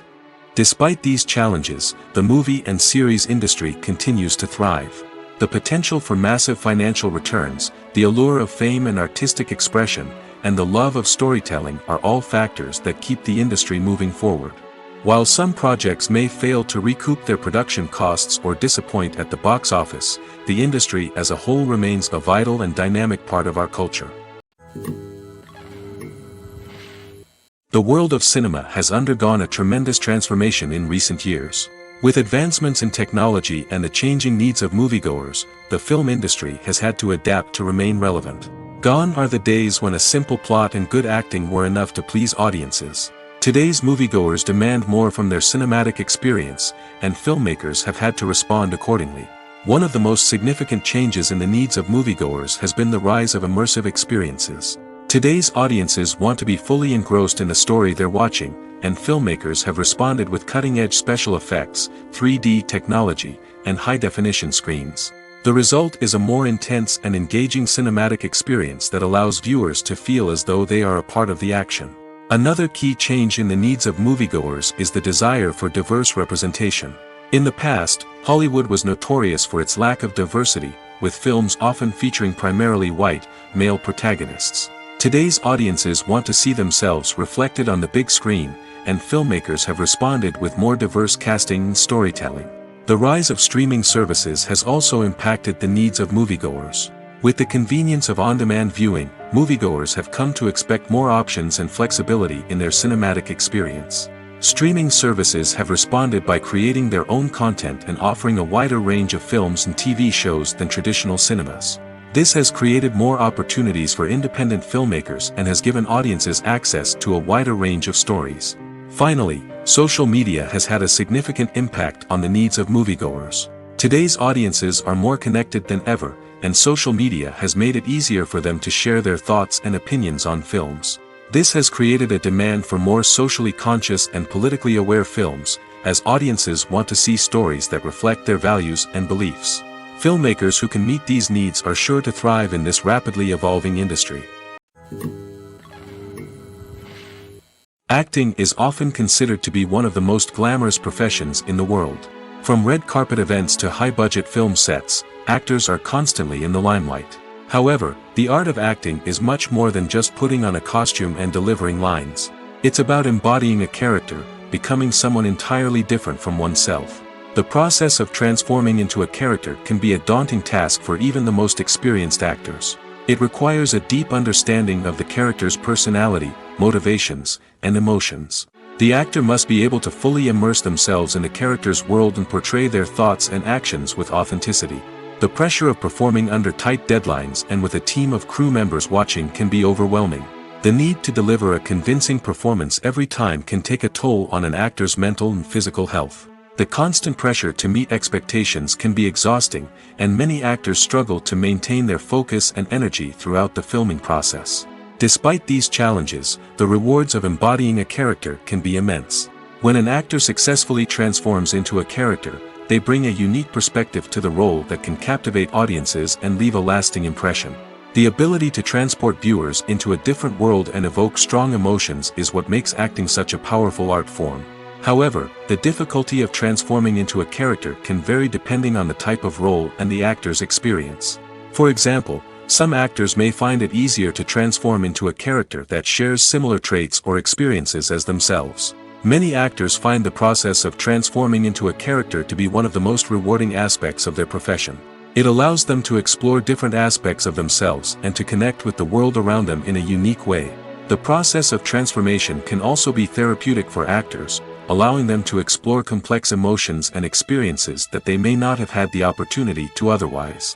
Despite these challenges, the movie and series industry continues to thrive. The potential for massive financial returns, the allure of fame and artistic expression, and the love of storytelling are all factors that keep the industry moving forward. While some projects may fail to recoup their production costs or disappoint at the box office, the industry as a whole remains a vital and dynamic part of our culture. The world of cinema has undergone a tremendous transformation in recent years. With advancements in technology and the changing needs of moviegoers, the film industry has had to adapt to remain relevant. Gone are the days when a simple plot and good acting were enough to please audiences. Today's moviegoers demand more from their cinematic experience, and filmmakers have had to respond accordingly. One of the most significant changes in the needs of moviegoers has been the rise of immersive experiences. Today's audiences want to be fully engrossed in the story they're watching, and filmmakers have responded with cutting-edge special effects, 3D technology, and high-definition screens. The result is a more intense and engaging cinematic experience that allows viewers to feel as though they are a part of the action. Another key change in the needs of moviegoers is the desire for diverse representation. In the past, Hollywood was notorious for its lack of diversity, with films often featuring primarily white, male protagonists. Today's audiences want to see themselves reflected on the big screen, and filmmakers have responded with more diverse casting and storytelling. The rise of streaming services has also impacted the needs of moviegoers. With the convenience of on-demand viewing, moviegoers have come to expect more options and flexibility in their cinematic experience. Streaming services have responded by creating their own content and offering a wider range of films and TV shows than traditional cinemas. This has created more opportunities for independent filmmakers and has given audiences access to a wider range of stories. Finally, social media has had a significant impact on the needs of moviegoers. Today's audiences are more connected than ever, and social media has made it easier for them to share their thoughts and opinions on films. This has created a demand for more socially conscious and politically aware films, as audiences want to see stories that reflect their values and beliefs. Filmmakers who can meet these needs are sure to thrive in this rapidly evolving industry. Acting is often considered to be one of the most glamorous professions in the world. From red carpet events to high-budget film sets, actors are constantly in the limelight. However, the art of acting is much more than just putting on a costume and delivering lines. It's about embodying a character, becoming someone entirely different from oneself. The process of transforming into a character can be a daunting task for even the most experienced actors. It requires a deep understanding of the character's personality, motivations, and emotions. The actor must be able to fully immerse themselves in the character's world and portray their thoughts and actions with authenticity. The pressure of performing under tight deadlines and with a team of crew members watching can be overwhelming. The need to deliver a convincing performance every time can take a toll on an actor's mental and physical health. The constant pressure to meet expectations can be exhausting, and many actors struggle to maintain their focus and energy throughout the filming process. Despite these challenges, the rewards of embodying a character can be immense. When an actor successfully transforms into a character, they bring a unique perspective to the role that can captivate audiences and leave a lasting impression. The ability to transport viewers into a different world and evoke strong emotions is what makes acting such a powerful art form. However, the difficulty of transforming into a character can vary depending on the type of role and the actor's experience. For example, some actors may find it easier to transform into a character that shares similar traits or experiences as themselves. Many actors find the process of transforming into a character to be one of the most rewarding aspects of their profession. It allows them to explore different aspects of themselves and to connect with the world around them in a unique way. The process of transformation can also be therapeutic for actors, allowing them to explore complex emotions and experiences that they may not have had the opportunity to otherwise.